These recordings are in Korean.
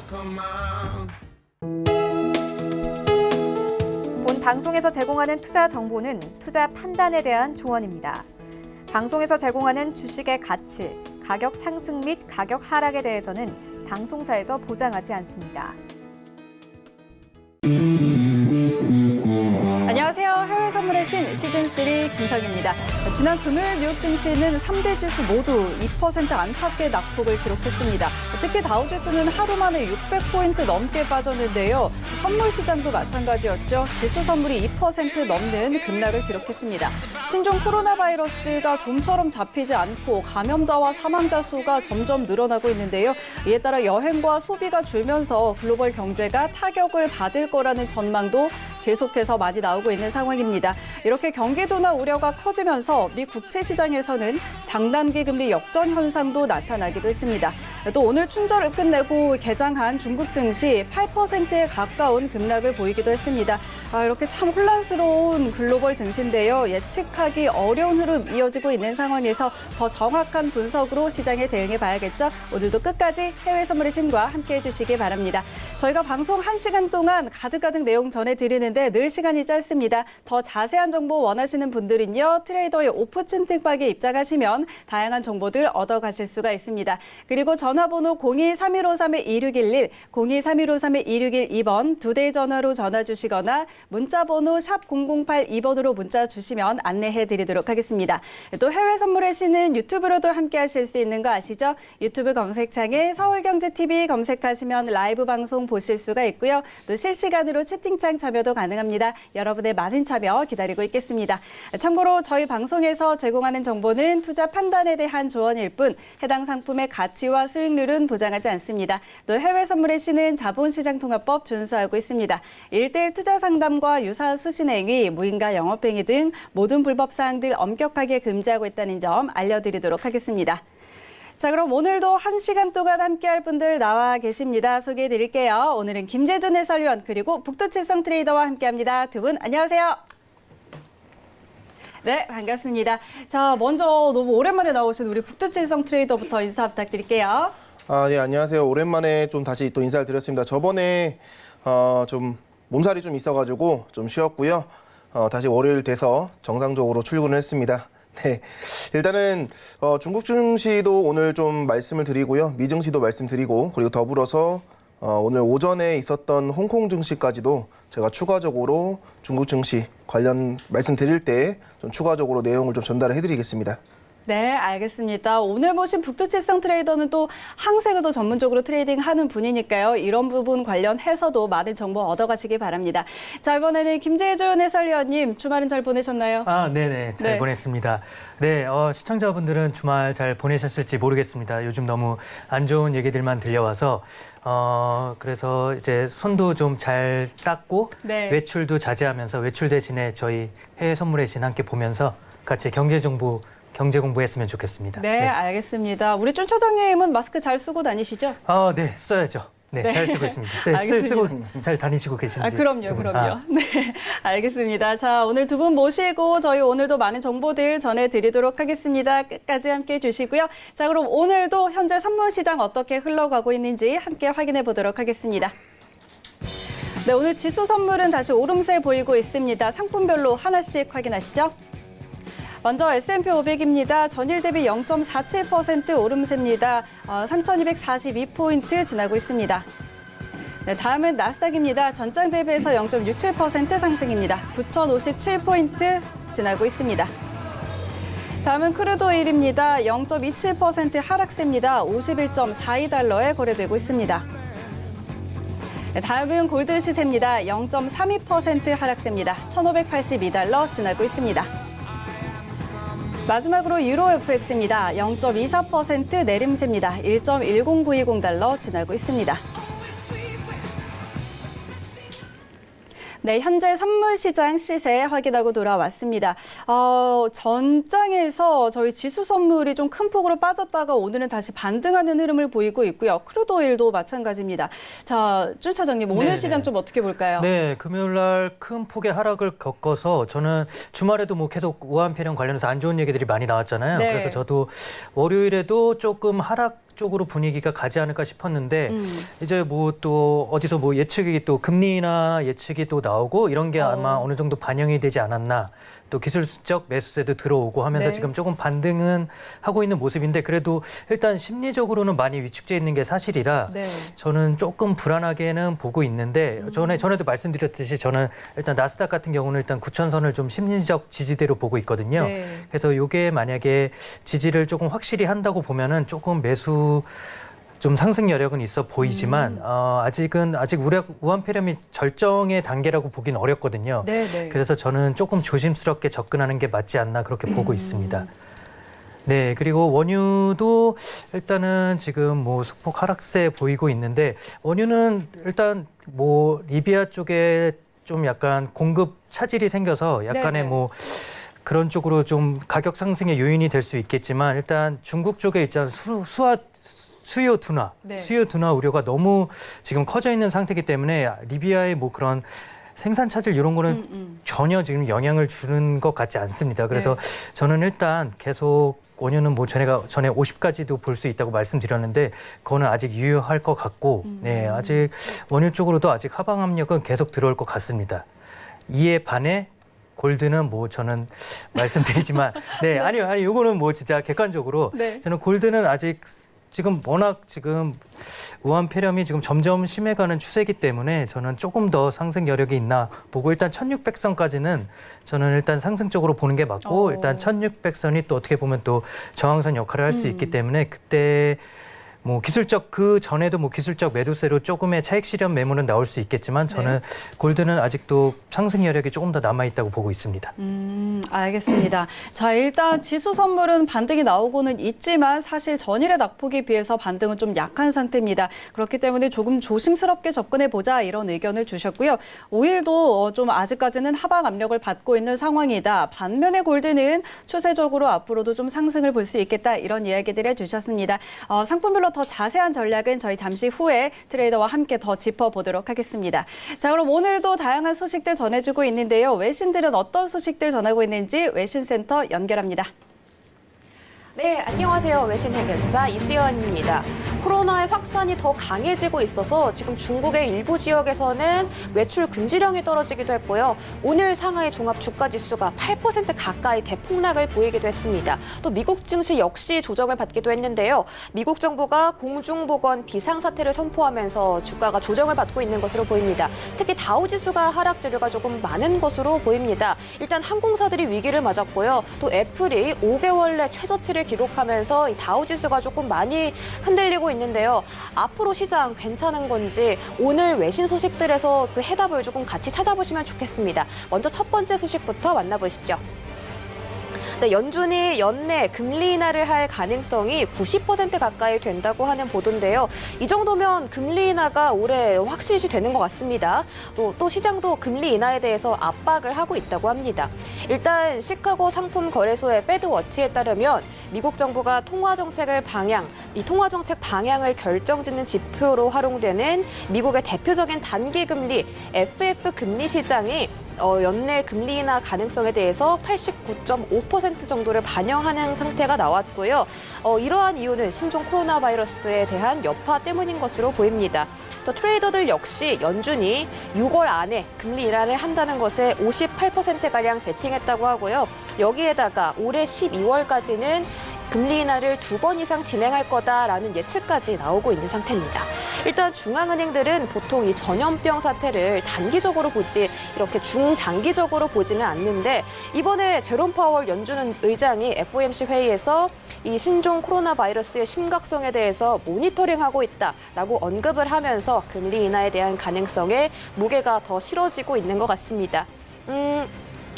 본 방송에서 제공하는 투자 정보는 투자 판단에 대한 조언입니다. 방송에서 제공하는 주식의 가치, 가격 상승 및 가격 하락에 대해서는 방송사에서 보장하지 않습니다. 안녕하세요. 해외 선물의 신 시즌3 김석입니다. 지난 금요일 뉴욕 증시는 3대 지수 모두 2% 안팎의 낙폭을 기록했습니다. 특히 다우지수는 하루 만에 600포인트 넘게 빠졌는데요. 선물 시장도 마찬가지였죠. 지수 선물이 2% 넘는 급락을 기록했습니다. 신종 코로나 바이러스가 좀처럼 잡히지 않고 감염자와 사망자 수가 점점 늘어나고 있는데요. 이에 따라 여행과 소비가 줄면서 글로벌 경제가 타격을 받을 거라는 전망도 계속해서 많이 나오고 있는 상황입니다. 이렇게 경기 둔화 우려가 커지면서 미 국채 시장에서는 장단기 금리 역전 현상도 나타나기도 했습니다. 또 오늘 춘절을 끝내고 개장한 중국 증시 8%에 가까운 급락을 보이기도 했습니다. 이렇게 참 혼란스러운 글로벌 증시인데요. 예측하기 어려운 흐름 이어지고 있는 상황에서 더 정확한 분석으로 시장에 대응해 봐야겠죠. 오늘도 끝까지 해외 선물의 신과 함께해 주시기 바랍니다. 저희가 방송 1시간 동안 가득가득 내용 전해드리는데 늘 시간이 짧습니다. 더 자세한 정보 원하시는 분들은요. 트레이더의 오프 채팅방에 입장하시면 다양한 정보들 얻어가실 수가 있습니다. 그리고 전화번호 02-3153-2611, 02-3153-2612번 두 대의 전화로 전화 주시거나 문자번호 샵 0082번으로 문자 주시면 안내해드리도록 하겠습니다. 또 해외 선물의 신은 유튜브로도 함께하실 수 있는 거 아시죠? 유튜브 검색창에 서울경제TV 검색하시면 라이브 방송 보실 수가 있고요. 또 실시간으로 채팅창 참여도 가능합니다. 여러분의 많은 참여 기다리고 있겠습니다. 참고로 저희 방송에서 제공하는 정보는 투자 판단에 대한 조언일 뿐 해당 상품의 가치와 수익률은 보장하지 않습니다. 또 해외 선물의 신은 자본시장통화법 준수하고 있습니다. 1:1 투자 상담과 유사 수신행위, 무인가 영업행위 등 모든 불법 사항들 엄격하게 금지하고 있다는 점 알려드리도록 하겠습니다. 자, 그럼 오늘도 1시간 동안 함께할 분들 나와 계십니다. 소개해드릴게요. 오늘은 김재준 해설위원 그리고 북두칠성 트레이더와 함께합니다. 두 분 안녕하세요. 네, 반갑습니다. 자, 먼저 너무 오랜만에 나오신 우리 북두칠성 트레이더부터 인사 부탁드릴게요. 네, 안녕하세요. 오랜만에 좀 다시 또 인사를 드렸습니다. 저번에 좀 몸살이 좀 있어가지고 좀 쉬었고요. 다시 월요일 돼서 정상적으로 출근을 했습니다. 네, 일단은 중국 증시도 오늘 좀 말씀을 드리고요. 미 증시도 말씀드리고 그리고 더불어서 오늘 오전에 있었던 홍콩 증시까지도 제가 추가적으로 중국 증시 관련 말씀드릴 때 좀 추가적으로 내용을 좀 전달을 해드리겠습니다. 네, 알겠습니다. 오늘 보신 북두칠성 트레이더는 또 항세도 전문적으로 트레이딩하는 분이니까요. 이런 부분 관련해서도 많은 정보 얻어가시기 바랍니다. 자, 이번에는 김재준 해설위원님, 주말은 잘 보내셨나요? 네네. 잘 보냈습니다. 네, 시청자분들은 주말 잘 보내셨을지 모르겠습니다. 요즘 너무 안 좋은 얘기들만 들려와서 그래서 이제 손도 좀 잘 닦고 외출도 자제하면서 외출 대신에 저희 해외 선물의 신 함께 보면서 같이 경제 공부했으면 좋겠습니다. 네, 알겠습니다. 우리 준 차장님은 마스크 잘 쓰고 다니시죠? 네, 써야죠. 네, 잘 쓰고 있습니다. 네, 쓰고 잘 다니시고 계신지. 그럼요. 네, 알겠습니다. 자, 오늘 두 분 모시고 저희 오늘도 많은 정보들 전해드리도록 하겠습니다. 끝까지 함께해 주시고요. 자, 그럼 오늘도 현재 선물 시장 어떻게 흘러가고 있는지 함께 확인해 보도록 하겠습니다. 네, 오늘 지수 선물은 다시 오름세 보이고 있습니다. 상품별로 하나씩 확인하시죠. 먼저 S&P 500입니다. 전일 대비 0.47% 오름세입니다. 3,242포인트 지나고 있습니다. 네, 다음은 나스닥입니다. 전장 대비해서 0.67% 상승입니다. 9,057포인트 지나고 있습니다. 다음은 크루드 오일입니다. 0.27% 하락세입니다. 51.42달러에 거래되고 있습니다. 네, 다음은 골드 시세입니다. 0.32% 하락세입니다. 1,582달러 지나고 있습니다. 마지막으로 유로 FX입니다. 0.24% 내림세입니다. 1.10920달러 지나고 있습니다. 네, 현재 선물 시장 시세 확인하고 돌아왔습니다. 전장에서 저희 지수 선물이 좀 큰 폭으로 빠졌다가 오늘은 다시 반등하는 흐름을 보이고 있고요. 크루드 오일도 마찬가지입니다. 자, 준 차장님, 오늘 네네. 시장 좀 어떻게 볼까요? 네, 금요일 날 큰 폭의 하락을 겪어서 저는 주말에도 뭐 계속 우한폐렴 관련해서 안 좋은 얘기들이 많이 나왔잖아요. 네. 그래서 저도 월요일에도 조금 하락 쪽으로 분위기가 가지 않을까 싶었는데 이제 뭐 또 어디서 뭐 예측이 또 금리나 예측이 또 나오고 이런 게 아마 어느 정도 반영이 되지 않았나. 또 기술적 매수세도 들어오고 하면서 네. 지금 조금 반등은 하고 있는 모습인데 그래도 일단 심리적으로는 많이 위축돼 있는 게 사실이라 네. 저는 조금 불안하게는 보고 있는데 전에도 말씀드렸듯이 저는 일단 나스닥 같은 경우는 일단 9,000선을 좀 심리적 지지대로 보고 있거든요. 네. 그래서 이게 만약에 지지를 조금 확실히 한다고 보면은 조금 매수 좀 상승 여력은 있어 보이지만 아직 우한폐렴이 절정의 단계라고 보긴 어렵거든요. 네, 네. 그래서 저는 조금 조심스럽게 접근하는 게 맞지 않나 그렇게 보고 있습니다. 네, 그리고 원유도 일단은 지금 뭐 소폭 하락세 보이고 있는데 원유는 일단 뭐 리비아 쪽에 좀 약간 공급 차질이 생겨서 약간의 네네. 뭐 그런 쪽으로 좀 가격 상승의 요인이 될 수 있겠지만 일단 중국 쪽에 있잖아요. 수요 둔화, 네. 수요 둔화 우려가 너무 지금 커져 있는 상태이기 때문에 리비아의 뭐 그런 생산 차질 이런 거는 전혀 지금 영향을 주는 것 같지 않습니다. 그래서 네. 저는 일단 계속 원유는 뭐 전에 50까지도 볼 수 있다고 말씀드렸는데 그거는 아직 유효할 것 같고 네, 아직 원유 쪽으로도 아직 하방 압력은 계속 들어올 것 같습니다. 이에 반해 골드는 뭐 저는 말씀드리지만 네, 아니요. 이거는 뭐 진짜 객관적으로 네. 저는 골드는 아직 지금 워낙 지금 우한폐렴이 지금 점점 심해가는 추세이기 때문에 저는 조금 더 상승 여력이 있나 보고 일단 1600선까지는 저는 일단 상승적으로 보는 게 맞고 일단 1600선이 또 어떻게 보면 또 저항선 역할을 할 수 있기 때문에 그때 뭐 기술적 그 전에도 뭐 기술적 매도세로 조금의 차익 실현 매물은 나올 수 있겠지만 저는 골드는 아직도 상승 여력이 조금 더 남아 있다고 보고 있습니다. 알겠습니다. 자, 일단 지수 선물은 반등이 나오고는 있지만 사실 전일의 낙폭에 비해서 반등은 좀 약한 상태입니다. 그렇기 때문에 조금 조심스럽게 접근해 보자 이런 의견을 주셨고요. 오일도 좀 아직까지는 하방 압력을 받고 있는 상황이다. 반면에 골드는 추세적으로 앞으로도 좀 상승을 볼 수 있겠다 이런 이야기들 해주셨습니다. 상품별로 더 자세한 전략은 저희 잠시 후에 트레이더와 함께 더 짚어보도록 하겠습니다. 자, 그럼 오늘도 다양한 소식들 전해주고 있는데요. 외신들은 어떤 소식들 전하고 있는지 외신센터 연결합니다. 네, 안녕하세요. 외신 해결사 이수연입니다. 코로나의 확산이 더 강해지고 있어서 지금 중국의 일부 지역에서는 외출 금지령이 떨어지기도 했고요. 오늘 상하이 종합 주가 지수가 8% 가까이 대폭락을 보이기도 했습니다. 또 미국 증시 역시 조정을 받기도 했는데요. 미국 정부가 공중보건 비상사태를 선포하면서 주가가 조정을 받고 있는 것으로 보입니다. 특히 다우 지수가 하락 재료가 조금 많은 것으로 보입니다. 일단 항공사들이 위기를 맞았고요. 또 애플이 5개월 내 최저치를 기록하면서 이 다우 지수가 조금 많이 흔들리고 있는데요. 앞으로 시장 괜찮은 건지 오늘 외신 소식들에서 그 해답을 조금 같이 찾아보시면 좋겠습니다. 먼저 첫 번째 소식부터 만나보시죠. 네, 연준이 연내 금리 인하를 할 가능성이 90% 가까이 된다고 하는 보도인데요. 이 정도면 금리 인하가 올해 확실시 되는 것 같습니다. 또 시장도 금리 인하에 대해서 압박을 하고 있다고 합니다. 일단 시카고 상품 거래소의 배드워치에 따르면 미국 정부가 통화정책 방향을 결정짓는 지표로 활용되는 미국의 대표적인 단기금리 FF 금리 시장이 연내 금리 인하 가능성에 대해서 89.5% 정도를 반영하는 상태가 나왔고요. 이러한 이유는 신종 코로나 바이러스에 대한 여파 때문인 것으로 보입니다. 또 트레이더들 역시 연준이 6월 안에 금리 인하를 한다는 것에 58%가량 베팅했다고 하고요. 여기에다가 올해 12월까지는 금리 인하를 2번 이상 진행할 거다라는 예측까지 나오고 있는 상태입니다. 일단 중앙은행들은 보통 이 전염병 사태를 단기적으로 보지 이렇게 중장기적으로 보지는 않는데 이번에 제롬 파월 연준 의장이 FOMC 회의에서 이 신종 코로나 바이러스의 심각성에 대해서 모니터링하고 있다라고 언급을 하면서 금리 인하에 대한 가능성에 무게가 더 실어지고 있는 것 같습니다.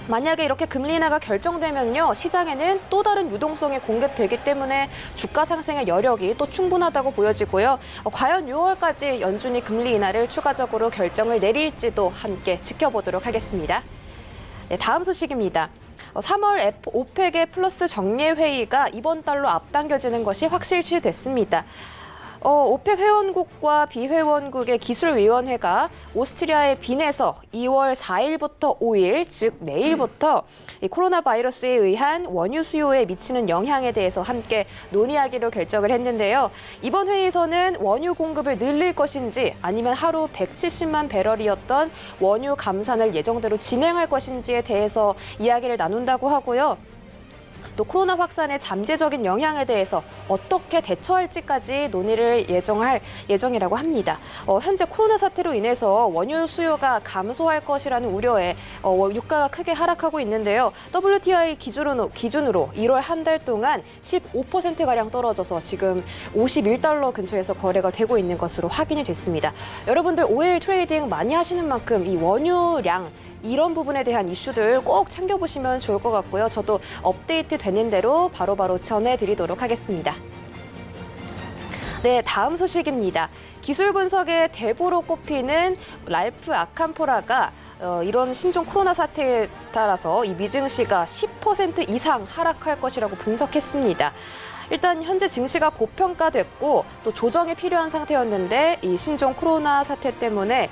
만약에 이렇게 금리 인하가 결정되면요, 시장에는 또 다른 유동성이 공급되기 때문에 주가 상승의 여력이 또 충분하다고 보여지고요. 과연 6월까지 연준이 금리 인하를 추가적으로 결정을 내릴지도 함께 지켜보도록 하겠습니다. 네, 다음 소식입니다. 3월 오펙의 플러스 정례 회의가 이번 달로 앞당겨지는 것이 확실시 됐습니다. 오펙 회원국과 비회원국의 기술위원회가 오스트리아의 빈에서 2월 4일부터 5일, 즉 내일부터 이 코로나 바이러스에 의한 원유 수요에 미치는 영향에 대해서 함께 논의하기로 결정을 했는데요. 이번 회의에서는 원유 공급을 늘릴 것인지 아니면 하루 170만 배럴이었던 원유 감산을 예정대로 진행할 것인지에 대해서 이야기를 나눈다고 하고요. 또 코로나 확산의 잠재적인 영향에 대해서 어떻게 대처할지까지 논의를 예정할 예정이라고 합니다. 현재 코로나 사태로 인해서 원유 수요가 감소할 것이라는 우려에 유가가 크게 하락하고 있는데요. WTI 기준으로 1월 한 달 동안 15%가량 떨어져서 지금 51달러 근처에서 거래가 되고 있는 것으로 확인이 됐습니다. 여러분들 오일 트레이딩 많이 하시는 만큼 이 원유량 이런 부분에 대한 이슈들 꼭 챙겨보시면 좋을 것 같고요. 저도 업데이트 되는 대로 바로바로 전해드리도록 하겠습니다. 네, 다음 소식입니다. 기술 분석의 대부로 꼽히는 랄프 아캄포라가 이런 신종 코로나 사태에 따라서 이 미증시가 10% 이상 하락할 것이라고 분석했습니다. 일단 현재 증시가 고평가됐고 또 조정이 필요한 상태였는데 이 신종 코로나 사태 때문에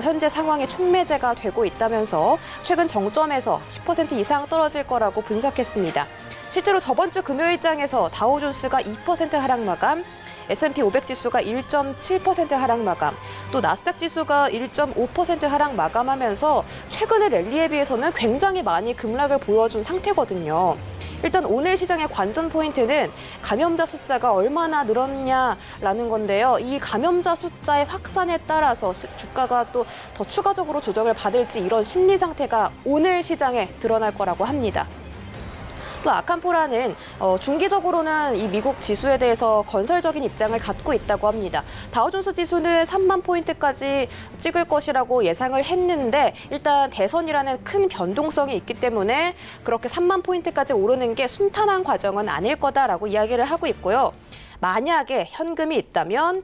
현재 상황이 촉매제가 되고 있다면서 최근 정점에서 10% 이상 떨어질 거라고 분석했습니다. 실제로 저번 주 금요일장에서 다우존스가 2% 하락 마감, S&P 500 지수가 1.7% 하락 마감, 또 나스닥 지수가 1.5% 하락 마감하면서 최근의 랠리에 비해서는 굉장히 많이 급락을 보여준 상태거든요. 일단 오늘 시장의 관전 포인트는 감염자 숫자가 얼마나 늘었냐라는 건데요. 이 감염자 숫자의 확산에 따라서 주가가 또 더 추가적으로 조정을 받을지 이런 심리 상태가 오늘 시장에 드러날 거라고 합니다. 또 아캄포라는 중기적으로는 이 미국 지수에 대해서 건설적인 입장을 갖고 있다고 합니다. 다우존스 지수는 3만 포인트까지 찍을 것이라고 예상을 했는데 일단 대선이라는 큰 변동성이 있기 때문에 그렇게 3만 포인트까지 오르는 게 순탄한 과정은 아닐 거다라고 이야기를 하고 있고요. 만약에 현금이 있다면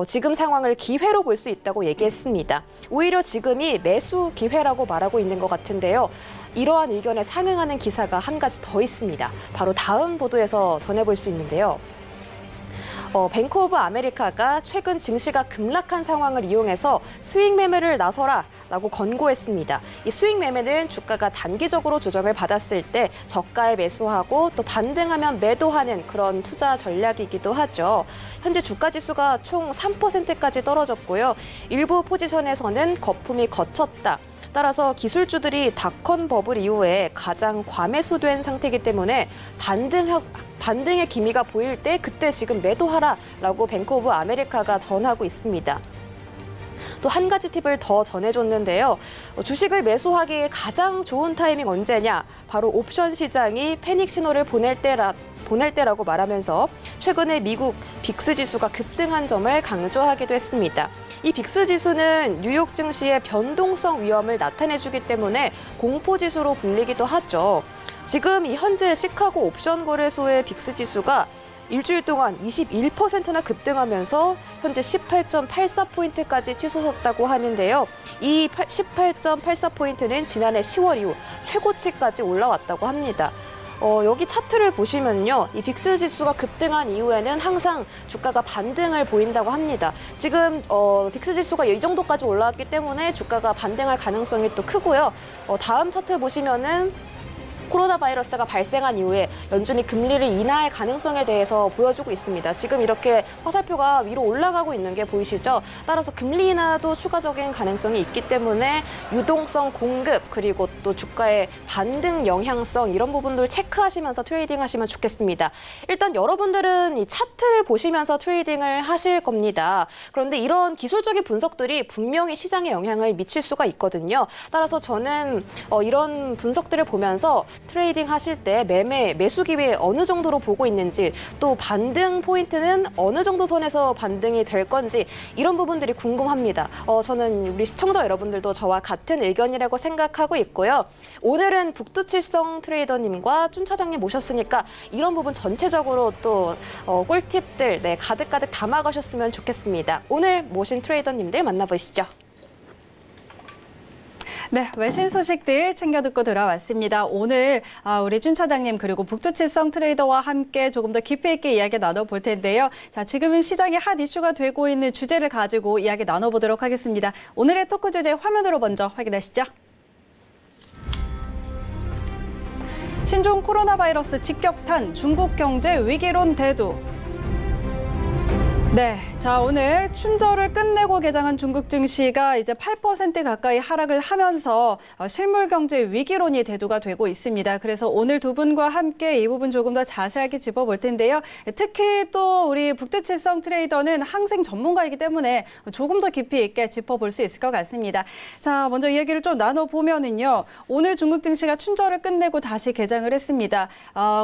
지금 상황을 기회로 볼 수 있다고 얘기했습니다. 오히려 지금이 매수 기회라고 말하고 있는 것 같은데요. 이러한 의견에 상응하는 기사가 한 가지 더 있습니다. 바로 다음 보도에서 전해볼 수 있는데요. 뱅크 오브 아메리카가 최근 증시가 급락한 상황을 이용해서 스윙 매매를 나서라라고 권고했습니다. 이 스윙 매매는 주가가 단기적으로 조정을 받았을 때 저가에 매수하고 또 반등하면 매도하는 그런 투자 전략이기도 하죠. 현재 주가 지수가 총 3%까지 떨어졌고요. 일부 포지션에서는 거품이 거쳤다. 따라서 기술주들이 닷컴 버블 이후에 가장 과매수된 상태이기 때문에 반등의 기미가 보일 때 그때 지금 매도하라라고 뱅크 오브 아메리카가 전하고 있습니다. 또 한 가지 팁을 더 전해줬는데요. 주식을 매수하기에 가장 좋은 타이밍 언제냐? 바로 옵션 시장이 패닉 신호를 보낼 때라고 말하면서 최근에 미국 빅스 지수가 급등한 점을 강조하기도 했습니다. 이 빅스 지수는 뉴욕 증시의 변동성 위험을 나타내주기 때문에 공포 지수로 불리기도 하죠. 지금 이 현재 시카고 옵션 거래소의 빅스 지수가 일주일 동안 21%나 급등하면서 현재 18.84포인트까지 치솟았다고 하는데요. 이 18.84포인트는 지난해 10월 이후 최고치까지 올라왔다고 합니다. 여기 차트를 보시면요. 이 빅스 지수가 급등한 이후에는 항상 주가가 반등을 보인다고 합니다. 지금 빅스 지수가 이 정도까지 올라왔기 때문에 주가가 반등할 가능성이 또 크고요. 다음 차트 보시면은 코로나 바이러스가 발생한 이후에 연준이 금리를 인하할 가능성에 대해서 보여주고 있습니다. 지금 이렇게 화살표가 위로 올라가고 있는 게 보이시죠? 따라서 금리 인하도 추가적인 가능성이 있기 때문에 유동성 공급 그리고 또 주가의 반등 영향성 이런 부분들 체크하시면서 트레이딩 하시면 좋겠습니다. 일단 여러분들은 이 차트를 보시면서 트레이딩을 하실 겁니다. 그런데 이런 기술적인 분석들이 분명히 시장에 영향을 미칠 수가 있거든요. 따라서 저는 이런 분석들을 보면서 트레이딩 하실 때 매수 기회 어느 정도로 보고 있는지 또 반등 포인트는 어느 정도 선에서 반등이 될 건지 이런 부분들이 궁금합니다. 저는 우리 시청자 여러분들도 저와 같은 의견이라고 생각하고 있고요. 오늘은 북두칠성 트레이더님과 쭌 차장님 모셨으니까 이런 부분 전체적으로 또 꿀팁들 가득가득 담아가셨으면 좋겠습니다. 오늘 모신 트레이더님들 만나보시죠. 네, 외신 소식들 챙겨 듣고 돌아왔습니다. 오늘 우리 준 차장님 그리고 북두칠성 트레이더와 함께 조금 더 깊이 있게 이야기 나눠볼 텐데요. 자, 지금은 시장의 핫 이슈가 되고 있는 주제를 가지고 이야기 나눠보도록 하겠습니다. 오늘의 토크 주제 화면으로 먼저 확인하시죠. 신종 코로나 바이러스 직격탄, 중국 경제 위기론 대두. 네, 자 오늘 춘절을 끝내고 개장한 중국 증시가 이제 8% 가까이 하락을 하면서 실물 경제 위기론이 대두가 되고 있습니다. 그래서 오늘 두 분과 함께 이 부분 조금 더 자세하게 짚어볼 텐데요. 특히 또 우리 북두칠성 트레이더는 항생 전문가이기 때문에 조금 더 깊이 있게 짚어볼 수 있을 것 같습니다. 자, 먼저 이야기를 좀 나눠보면은요. 오늘 중국 증시가 춘절을 끝내고 다시 개장을 했습니다.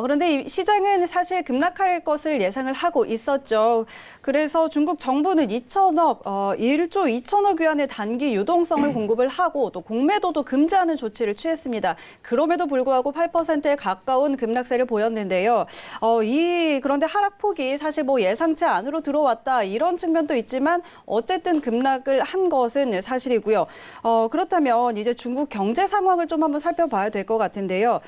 그런데 이 시장은 사실 급락할 것을 예상을 하고 있었죠. 그래서 중국 정부는 1조 2천억 위안의 단기 유동성을 공급을 하고 또 공매도도 금지하는 조치를 취했습니다. 그럼에도 불구하고 8%에 가까운 급락세를 보였는데요. 그런데 하락폭이 사실 뭐 예상치 안으로 들어왔다 이런 측면도 있지만 어쨌든 급락을 한 것은 사실이고요. 그렇다면 이제 중국 경제 상황을 좀 한번 살펴봐야 될 것 같은데요.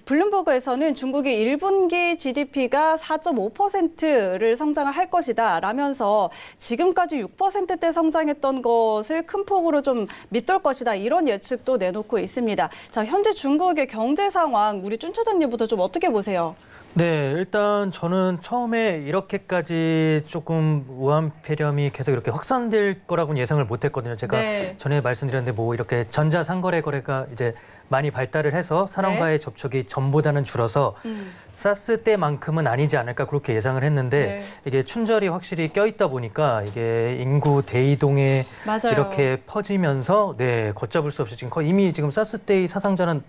블룸버그에서는 중국이 1분기 GDP가 4.5%를 성장을 할 것이다 라면서 지금까지 6%대 성장했던 것을 큰 폭으로 좀 밑돌 것이다 이런 예측도 내놓고 있습니다. 자, 현재 중국의 경제 상황 우리 준 차장님부터 좀 어떻게 보세요? 네, 일단 저는 처음에 이렇게까지 조금 우한 폐렴이 계속 이렇게 확산될 거라고는 예상을 못했거든요. 제가 전에 말씀드렸는데 뭐 이렇게 전자상거래 거래가 이제 많이 발달을 해서 사람과의 접촉이 전보다는 줄어서 사스 때만큼은 아니지 않을까 그렇게 예상을 했는데 이게 춘절이 확실히 껴있다 보니까 이게 인구 대이동에 이렇게 퍼지면서 걷잡을 수 없이 이미 지금 사스 때의 사상자는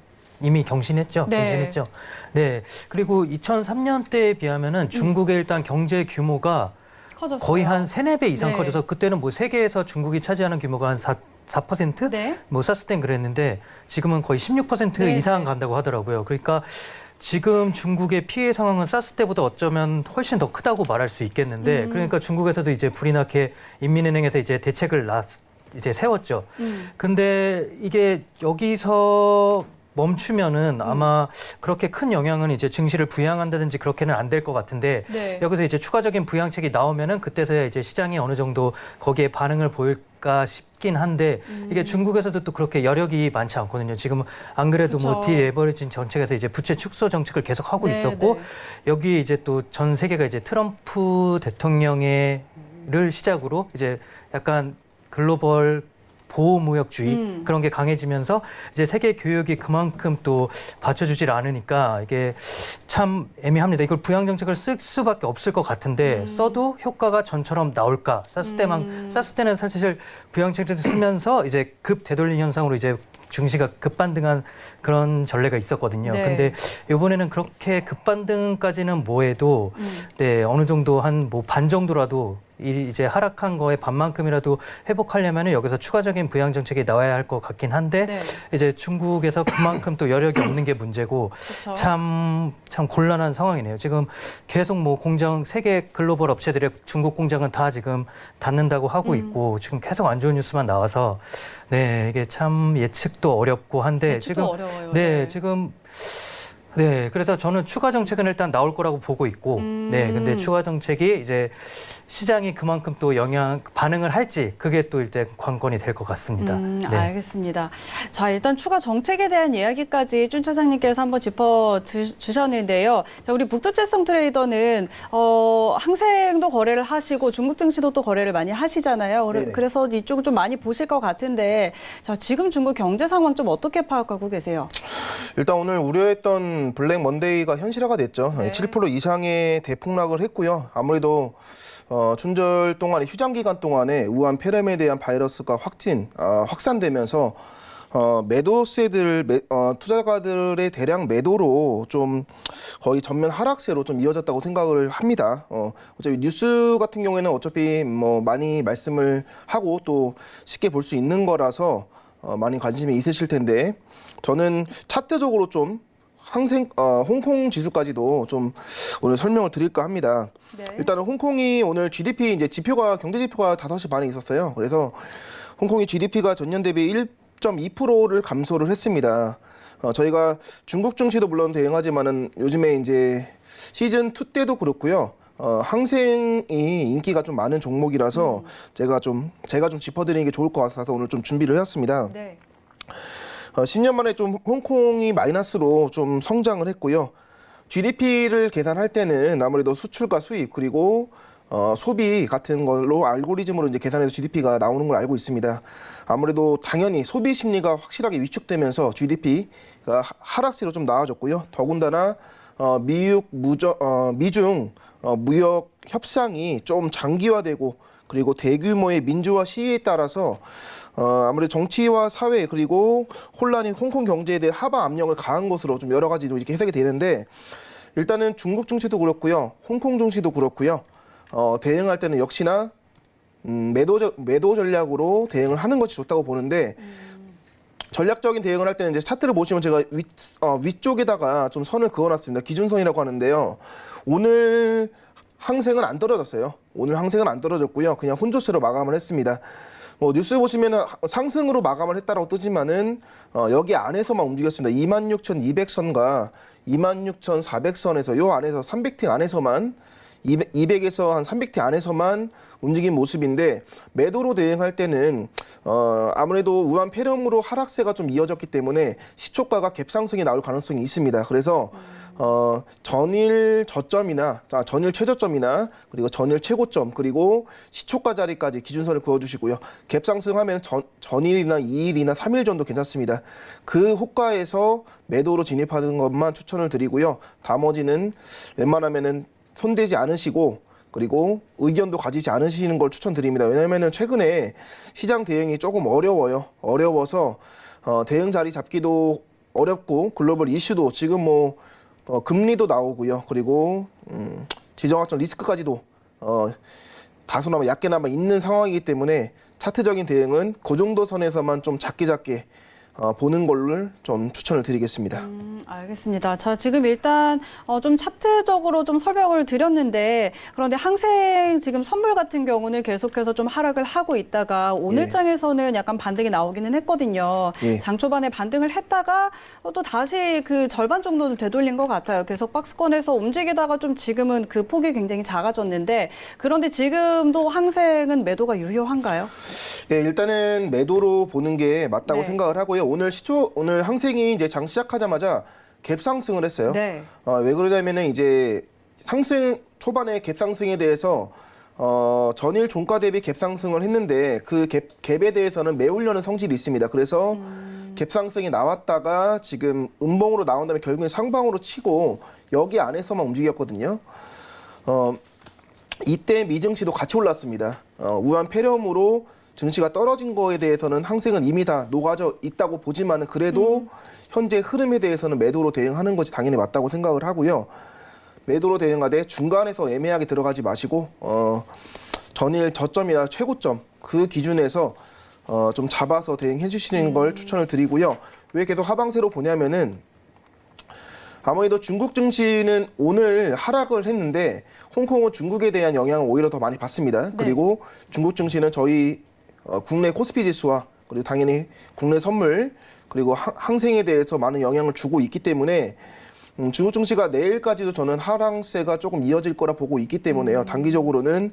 이미 경신했죠. 경신했죠. 네. 그리고 2003년 때에 비하면은 중국의 일단 경제 규모가 커졌어요. 거의 한 3-4배 이상 커져서 그때는 뭐 세계에서 중국이 차지하는 규모가 한 4%? 뭐 사스 땐 그랬는데 지금은 거의 16% 이상 간다고 하더라고요. 그러니까 지금 중국의 피해 상황은 사스 때보다 어쩌면 훨씬 더 크다고 말할 수 있겠는데 그러니까 중국에서도 이제 불이 나게 인민은행에서 이제 대책을 이제 세웠죠. 근데 이게 여기서 멈추면은 아마 그렇게 큰 영향은 이제 증시를 부양한다든지 그렇게는 안 될 것 같은데 여기서 이제 추가적인 부양책이 나오면은 그때서야 이제 시장이 어느 정도 거기에 반응을 보일까 싶긴 한데 이게 중국에서도 또 그렇게 여력이 많지 않거든요. 지금 안 그래도 뭐 디레버리징 정책에서 이제 부채 축소 정책을 계속 하고 있었고 여기 이제 또 전 세계가 이제 트럼프 대통령을 시작으로 이제 약간 글로벌 보호무역주의 그런 게 강해지면서 이제 세계 교역이 그만큼 또 받쳐주질 않으니까 이게 참 애매합니다. 이걸 부양 정책을 쓸 수밖에 없을 것 같은데 써도 효과가 전처럼 나올까? 사스 때는 사실 부양 정책을 쓰면서 이제 급 되돌림 현상으로 이제 증시가 급반등한 그런 전례가 있었거든요. 근데 이번에는 그렇게 급반등까지는 뭐해도 어느 정도 한 뭐 반 정도라도 이제 하락한 거에 반만큼이라도 회복하려면 여기서 추가적인 부양 정책이 나와야 할 것 같긴 한데 이제 중국에서 그만큼 또 여력이 없는 게 문제고 참 곤란한 상황이네요. 지금 계속 뭐 세계 글로벌 업체들의 중국 공장은 다 지금 닫는다고 하고 있고 지금 계속 안 좋은 뉴스만 나와서 이게 참 예측도 어렵고 한데 지금 어려워요. 그래서 저는 추가 정책은 일단 나올 거라고 보고 있고, 근데 추가 정책이 이제 시장이 그만큼 또 반응을 할지 그게 또 일단 관건이 될 것 같습니다. 알겠습니다. 자, 일단 추가 정책에 대한 이야기까지 준 차장님께서 한번 짚어주셨는데요. 자, 우리 북두칠성 트레이더는 항생도 거래를 하시고 중국 증시도 또 거래를 많이 하시잖아요. 그래서 이쪽을 좀 많이 보실 것 같은데, 자, 지금 중국 경제 상황 좀 어떻게 파악하고 계세요? 일단 오늘 우려했던 블랙 먼데이가 현실화가 됐죠. 7% 이상의 대폭락을 했고요. 아무래도 춘절 동안에 휴장 기간 동안에 우한 폐렴에 대한 바이러스가 확산되면서 투자가들의 대량 매도로 좀 거의 전면 하락세로 좀 이어졌다고 생각을 합니다. 어차피 뉴스 같은 경우에는 어차피 뭐 많이 말씀을 하고 또 쉽게 볼 수 있는 거라서 많이 관심이 있으실 텐데 저는 차트적으로 좀 홍콩 지수까지도 좀 오늘 설명을 드릴까 합니다. 일단은 홍콩이 오늘 GDP 경제 지표가 5시 반에 있었어요. 그래서 홍콩이 GDP가 전년 대비 10.2%를 감소를 했습니다. 저희가 중국 증시도 물론 대응하지만은 요즘에 이제 시즌 2 때도 그렇고요. 항생이 인기가 좀 많은 종목이라서 제가 좀 짚어드리는 게 좋을 것 같아서 오늘 좀 준비를 해왔습니다. 네. 10년 만에 좀 홍콩이 마이너스로 좀 성장을 했고요. GDP를 계산할 때는 아무래도 수출과 수입 그리고 소비 같은 걸로 알고리즘으로 이제 계산해서 GDP가 나오는 걸 알고 있습니다. 아무래도 당연히 소비 심리가 확실하게 위축되면서 GDP가 하락세로 좀 나아졌고요. 더군다나 미중 무역 협상이 좀 장기화되고 그리고 대규모의 민주화 시위에 따라서 아무래도 정치와 사회 그리고 혼란이 홍콩 경제에 대해 하방 압력을 가한 것으로 좀 여러 가지로 이렇게 해석이 되는데 일단은 중국 증시도 그렇고요, 홍콩 증시도 그렇고요. 대응할 때는 역시나 매도 전략으로 대응을 하는 것이 좋다고 보는데 전략적인 대응을 할 때는 이제 차트를 보시면 제가 위쪽에다가 좀 선을 그어놨습니다. 기준선이라고 하는데요. 오늘 항생은 안 떨어졌어요. 오늘 항생은 안 떨어졌고요. 그냥 혼조세로 마감을 했습니다. 뉴스 보시면은 상승으로 마감을 했다라고 뜨지만은 여기 안에서만 움직였습니다. 26,200선과 26,400선에서 요 안에서 300팅 안에서만 200에서 한 300티 안에서만 움직인 모습인데 매도로 대응할 때는 아무래도 우한 폐렴으로 하락세가 좀 이어졌기 때문에 시초가가 갭상승이 나올 가능성이 있습니다. 그래서 전일 저점이나 전일 최저점이나 그리고 전일 최고점 그리고 시초가 자리까지 기준선을 그어주시고요. 갭상승하면 전일이나 2일이나 3일 정도 괜찮습니다. 그 호가에서 매도로 진입하는 것만 추천을 드리고요. 나머지는 웬만하면은 손대지 않으시고 그리고 의견도 가지지 않으시는 걸 추천드립니다. 왜냐하면 최근에 시장 대응이 조금 어려워서 대응 자리 잡기도 어렵고 글로벌 이슈도 지금 금리도 나오고요. 그리고 지정학적 리스크까지도 다소나마 얕게나마 있는 상황이기 때문에 차트적인 대응은 그 정도 선에서만 좀 작게 보는 걸로 좀 추천을 드리겠습니다. 알겠습니다. 자, 지금 일단 좀 차트적으로 좀 설명을 드렸는데 그런데 항생 지금 선물 같은 경우는 계속해서 좀 하락을 하고 있다가 오늘 장에서는 약간 반등이 나오기는 했거든요. 장 초반에 반등을 했다가 또 다시 그 절반 정도는 되돌린 것 같아요. 계속 박스권에서 움직이다가 좀 지금은 그 폭이 굉장히 작아졌는데 그런데 지금도 항생은 매도가 유효한가요? 네, 일단은 매도로 보는 게 맞다고 생각을 하고요. 오늘 항생이 이제 장 시작하자마자 갭상승을 했어요. 네. 왜 그러냐면은 이제 상승 초반에 갭상승에 대해서 전일 종가 대비 갭상승을 했는데 그 갭에 대해서는 메우려는 성질이 있습니다. 그래서 갭상승이 나왔다가 지금 음봉으로 나온 다음에 결국엔 상방으로 치고 여기 안에서만 움직였거든요. 이때 미증시도 같이 올랐습니다. 우한 폐렴으로 증시가 떨어진 거에 대해서는 항생은 이미 다 녹아져 있다고 보지만은 그래도 현재 흐름에 대해서는 매도로 대응하는 것이 당연히 맞다고 생각을 하고요. 매도로 대응하되 중간에서 애매하게 들어가지 마시고 전일 저점이나 최고점 그 기준에서 좀 잡아서 대응해 주시는 걸 추천을 드리고요. 왜 계속 하방세로 보냐면은 아무래도 중국 증시는 오늘 하락을 했는데 홍콩은 중국에 대한 영향을 오히려 더 많이 받습니다. 네. 그리고 중국 증시는 저희 국내 코스피 지수와 그리고 당연히 국내 선물 그리고 항생에 대해서 많은 영향을 주고 있기 때문에 중국 증시가 내일까지도 저는 하락세가 조금 이어질 거라 보고 있기 때문에요. 단기적으로는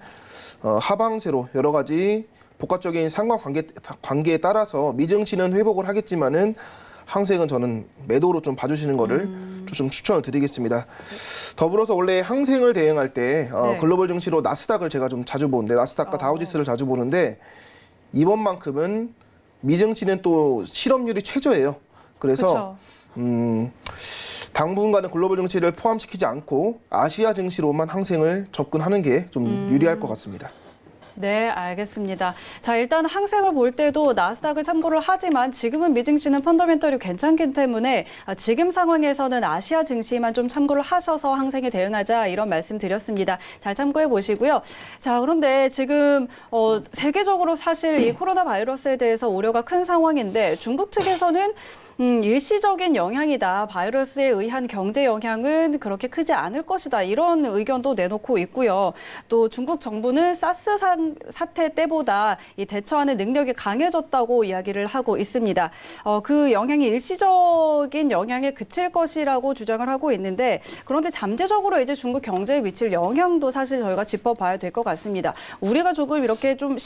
하방세로 여러 가지 복합적인 상관관계에 따라서 미증시는 회복을 하겠지만은 항생은 저는 매도로 좀 봐주시는 거를 좀 추천을 드리겠습니다. 더불어서 원래 항생을 대응할 때 글로벌 증시로 나스닥을 제가 좀 자주 보는데 나스닥과 다우지수를 자주 보는데 이번만큼은 미증시는 또 실업률이 최저예요. 그래서 당분간은 글로벌 증시를 포함시키지 않고 아시아 증시로만 항생을 접근하는 게 좀 유리할 것 같습니다. 네, 알겠습니다. 자, 일단 항생을 볼 때도 나스닥을 참고를 하지만 지금은 미증시는 펀더멘털이 괜찮기 때문에 지금 상황에서는 아시아 증시만 좀 참고를 하셔서 항생에 대응하자 이런 말씀 드렸습니다. 잘 참고해 보시고요. 자, 그런데 지금 세계적으로 사실 이 코로나 바이러스에 대해서 우려가 큰 상황인데 중국 측에서는 일시적인 영향이다. 바이러스에 의한 경제 영향은 그렇게 크지 않을 것이다. 이런 의견도 내놓고 있고요. 또 중국 정부는 사스 사태 때보다 이 대처하는 능력이 강해졌다고 이야기를 하고 있습니다. 그 영향이 일시적인 영향에 그칠 것이라고 주장을 하고 있는데 그런데 잠재적으로 이제 중국 경제에 미칠 영향도 사실 저희가 짚어봐야 될 것 같습니다. 우리가 조금 이렇게 좀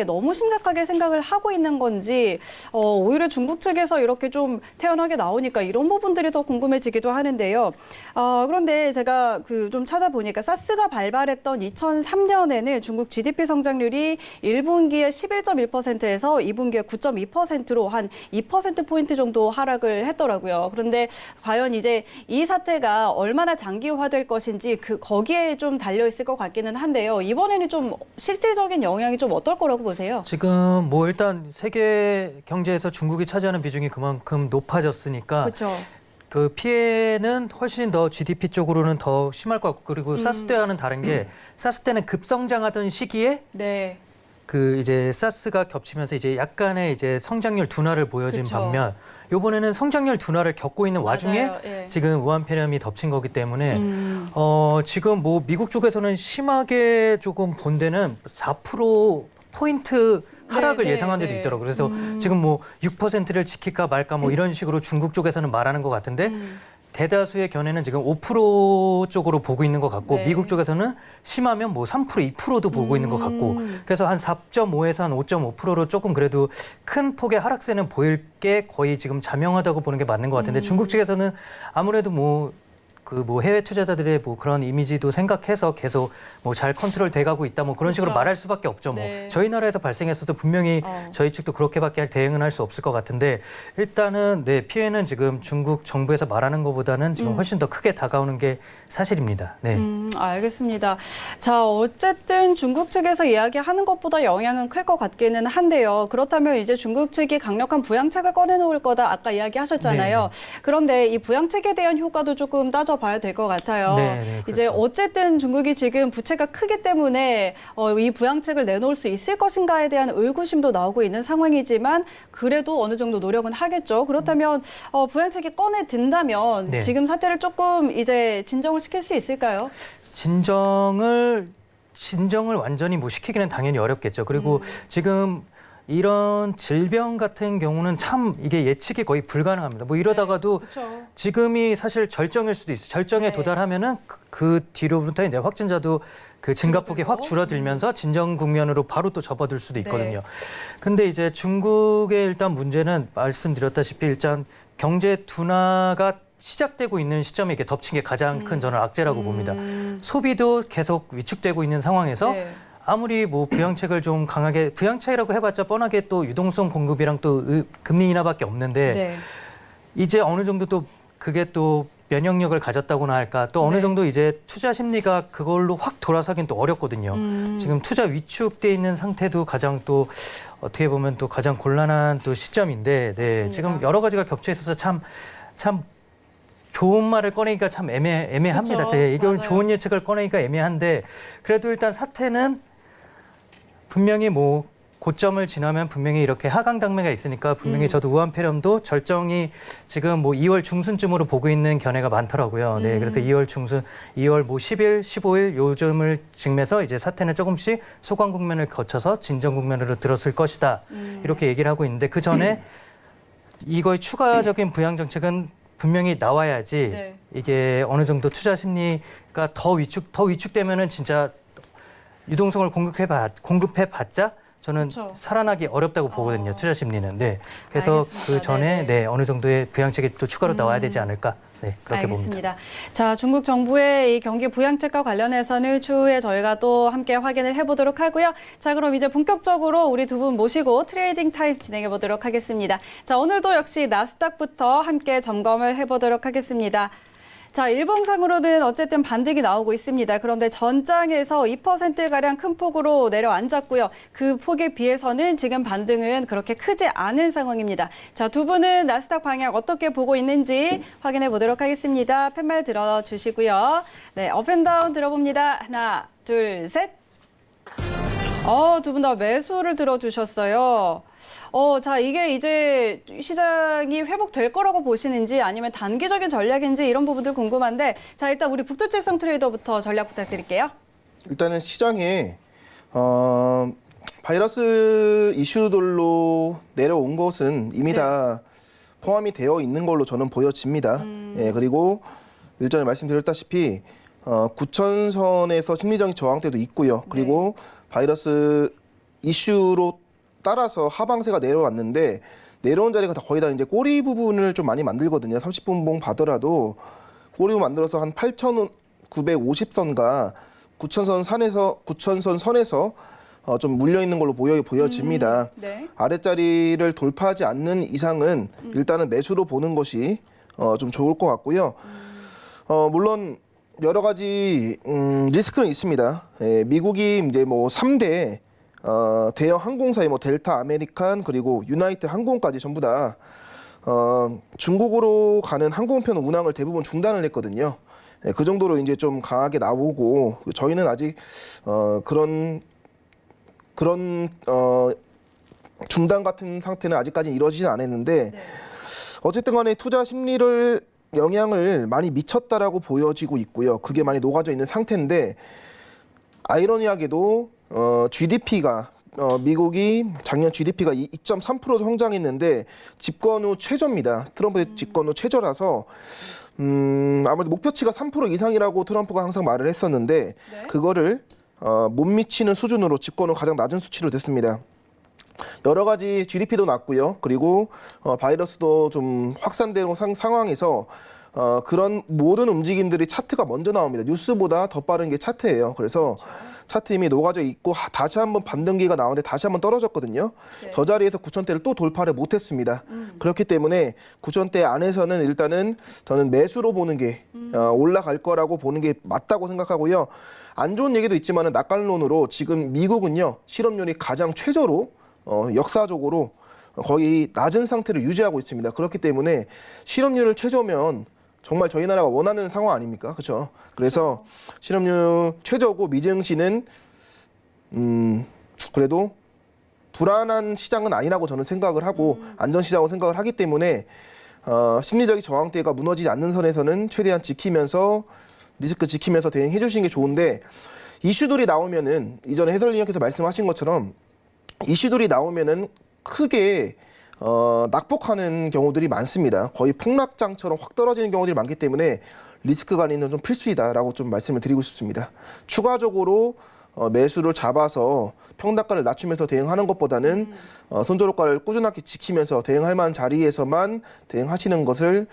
너무 심각하게 생각을 하고 있는 건지 오히려 중국 측에서 이렇게 좀 태연하게 나오니까 이런 부분들이 더 궁금해지기도 하는데요. 그런데 제가 좀 찾아보니까 사스가 발발했던 2003년에는 중국 GDP 성장률이 1분기에 11.1%에서 2분기에 9.2%로 한 2%포인트 정도 하락을 했더라고요. 그런데 과연 이제 이 사태가 얼마나 장기화될 것인지 거기에 좀 달려있을 것 같기는 한데요. 이번에는 좀 실질적인 영향이 좀 어떨 거라고 보세요? 지금 뭐 일단 세계 경제에서 중국이 차지하는 비중이 그만큼 높아졌으니까 그렇죠. 그 피해는 훨씬 더 GDP 쪽으로는 더 심할 것 같고 그리고 사스 때와는 다른 게 사스 때는 급성장하던 시기에 네. 그 이제 사스가 겹치면서 이제 약간의 이제 성장률 둔화를 보여진 그쵸. 반면 이번에는 성장률 둔화를 겪고 있는 와중에 맞아요. 예. 지금 우한 폐렴이 덮친 거기 때문에 지금 뭐 미국 쪽에서는 심하게 조금 본 데는 4% 포인트 하락을 네, 예상한 데도 네. 있더라고요. 그래서 지금 뭐 6%를 지킬까 말까 뭐 이런 식으로 중국 쪽에서는 말하는 것 같은데 대다수의 견해는 지금 5% 쪽으로 보고 있는 것 같고 네. 미국 쪽에서는 심하면 뭐 3%, 2%도 보고 있는 것 같고 그래서 한 4.5에서 한 5.5%로 조금 그래도 큰 폭의 하락세는 보일 게 거의 지금 자명하다고 보는 게 맞는 것 같은데 중국 측에서는 아무래도 뭐 해외 투자자들의 뭐 그런 이미지도 생각해서 계속 뭐 잘 컨트롤 돼가고 있다 뭐 그런 식으로 그렇죠. 말할 수밖에 없죠. 네. 뭐 저희 나라에서 발생했어도 분명히 저희 측도 그렇게밖에 대응은 할 수 없을 것 같은데 일단은 네 피해는 지금 중국 정부에서 말하는 것보다는 지금 훨씬 더 크게 다가오는 게 사실입니다. 네. 알겠습니다. 자, 어쨌든 중국 측에서 이야기하는 것보다 영향은 클 것 같기는 한데요. 그렇다면 이제 중국 측이 강력한 부양책을 꺼내놓을 거다 아까 이야기하셨잖아요. 네. 그런데 이 부양책에 대한 효과도 조금 따져봐야 될 것 같아요. 네, 네, 그렇죠. 이제 어쨌든 중국이 지금 부채가 크기 때문에 이 부양책을 내놓을 수 있을 것인가에 대한 의구심도 나오고 있는 상황이지만 그래도 어느 정도 노력은 하겠죠. 그렇다면 부양책이 꺼내든다면 네. 지금 사태를 조금 이제 진정을 시킬 수 있을까요? 진정을 완전히 뭐 시키기는 당연히 어렵겠죠. 그리고 지금 이런 질병 같은 경우는 참 이게 예측이 거의 불가능합니다. 뭐 이러다가도 그렇죠. 지금이 사실 절정일 수도 있어요. 절정에 네. 도달하면은 그 뒤로부터 이제 확진자도 그 증가폭이 확 줄어들면서 진정 국면으로 바로 또 접어들 수도 있거든요. 근데 이제 중국의 일단 문제는 말씀드렸다시피 일단 경제 둔화가 시작되고 있는 시점에 이렇게 덮친 게 가장 큰 저는 악재라고 봅니다. 소비도 계속 위축되고 있는 상황에서 네. 아무리 뭐 부양책을 좀 강하게 부양책이라고 해봤자 뻔하게 또 유동성 공급이랑 또 금리 인하밖에 없는데 네. 이제 어느 정도 또 그게 또 면역력을 가졌다고나 할까 또 어느 네. 정도 이제 투자 심리가 그걸로 확 돌아서긴 또 어렵거든요. 지금 투자 위축돼 있는 상태도 가장 또 어떻게 보면 또 가장 곤란한 또 시점인데 네, 지금 여러 가지가 겹쳐 있어서 참 좋은 말을 꺼내기가 참 애매합니다. 그쵸, 네, 이걸 맞아요. 좋은 예측을 꺼내기가 애매한데 그래도 일단 사태는 분명히 뭐 고점을 지나면 분명히 이렇게 하강 단계가 있으니까 분명히 저도 우한 폐렴도 절정이 지금 뭐 2월 중순쯤으로 보고 있는 견해가 많더라고요. 네, 그래서 2월 중순, 2월 뭐 10일, 15일 요즘을 직면서 이제 사태는 조금씩 소강 국면을 거쳐서 진정 국면으로 들었을 것이다. 이렇게 얘기를 하고 있는데 그 전에 이거의 추가적인 부양 정책은 분명히 나와야지 네. 이게 어느 정도 투자 심리가 더 위축되면은 진짜 유동성을 공급해봤자 저는 그렇죠. 살아나기 어렵다고 보거든요. 투자 심리는. 네. 그래서 알겠습니다. 그 전에 네네. 어느 정도의 부양책이 또 추가로 나와야 되지 않을까. 네, 그렇게 봅니다. 알겠습니다. 자, 중국 정부의 이 경기 부양책과 관련해서는 추후에 저희가 또 함께 확인을 해보도록 하고요. 자, 그럼 이제 본격적으로 우리 두 분 모시고 트레이딩 타임 진행해 보도록 하겠습니다. 자, 오늘도 역시 나스닥부터 함께 점검을 해보도록 하겠습니다. 자, 일봉상으로는 어쨌든 반등이 나오고 있습니다. 그런데 전장에서 2%가량 큰 폭으로 내려앉았고요. 그 폭에 비해서는 지금 반등은 그렇게 크지 않은 상황입니다. 자, 두 분은 나스닥 방향 어떻게 보고 있는지 확인해 보도록 하겠습니다. 팻말 들어주시고요. 네, 업앤다운 들어봅니다. 하나, 둘, 셋. 두 분 다 매수를 들어주셨어요. 자, 이게 이제 시장이 회복될 거라고 보시는지 아니면 단기적인 전략인지 이런 부분들 궁금한데, 자, 일단 우리 북두칠성 트레이더부터 전략 부탁드릴게요. 일단은 시장에 바이러스 이슈들로 내려온 것은 이미 다 포함이 되어 있는 걸로 저는 보여집니다. 예, 그리고 일전에 말씀드렸다시피 9,000선에서 심리적인 저항대도 있고요. 그리고 바이러스 이슈로 따라서 하방세가 내려왔는데 내려온 자리가 다 거의 다 이제 꼬리 부분을 좀 많이 만들거든요. 30분봉 봐더라도 꼬리 부분 만들어서 한 8,950선과 9,000선 선에서 좀 물려 있는 걸로 보여집니다. 네. 아랫자리를 돌파하지 않는 이상은 일단은 매수로 보는 것이 좀 좋을 것 같고요. 물론 여러 가지 리스크는 있습니다. 예, 미국이 이제 뭐 3대 대형 항공사의 뭐 델타, 아메리칸 그리고 유나이트 항공까지 전부 다 중국으로 가는 항공편 운항을 대부분 중단을 했거든요. 예, 그 정도로 이제 좀 강하게 나오고 저희는 아직 그런 중단 같은 상태는 아직까지 이루어지진 않았는데 어쨌든 간에 투자 심리를 영향을 많이 미쳤다라고 보여지고 있고요. 그게 많이 녹아져 있는 상태인데 아이러니하게도 GDP가 미국이 작년 GDP가 2.3% 성장했는데 집권 후 최저입니다. 트럼프의 집권 후 최저라서 아무래도 목표치가 3% 이상이라고 트럼프가 항상 말을 했었는데 그거를 못 미치는 수준으로 집권 후 가장 낮은 수치로 됐습니다. 여러 가지 GDP도 낮고요. 그리고 바이러스도 좀 확산되는 상황에서 그런 모든 움직임들이 차트가 먼저 나옵니다. 뉴스보다 더 빠른 게 차트예요. 그래서 차트 이미 녹아져 있고 다시 한번 반등기가 나오는데 다시 한번 떨어졌거든요. 저 자리에서 9,000대를 또 돌파를 못했습니다. 그렇기 때문에 9,000대 안에서는 일단은 저는 매수로 보는 게 올라갈 거라고 보는 게 맞다고 생각하고요. 안 좋은 얘기도 있지만은 낙관론으로 지금 미국은요 실업률이 가장 최저로 역사적으로 거의 낮은 상태를 유지하고 있습니다. 그렇기 때문에 실업률을 최저면 정말 저희 나라가 원하는 상황 아닙니까? 그렇죠? 그래서 실업률 최저고 미증시는 그래도 불안한 시장은 아니라고 저는 생각을 하고 안전 시장으로 생각을 하기 때문에 심리적인 저항대가 무너지지 않는 선에서는 최대한 지키면서 리스크 지키면서 대응해 주시는 게 좋은데 이슈들이 나오면은 이전에 해설위원께서 말씀하신 것처럼 이슈들이 나오면은 크게 낙폭하는 경우들이 많습니다. 거의 폭락장처럼 확 떨어지는 경우들이 많기 때문에 리스크 관리는 좀 필수이다라고 좀 말씀을 드리고 싶습니다. 추가적으로 매수를 잡아서 평단가를 낮추면서 대응하는 것보다는 손절효과를 꾸준하게 지키면서 대응할 만한 자리에서만 대응하시는 것을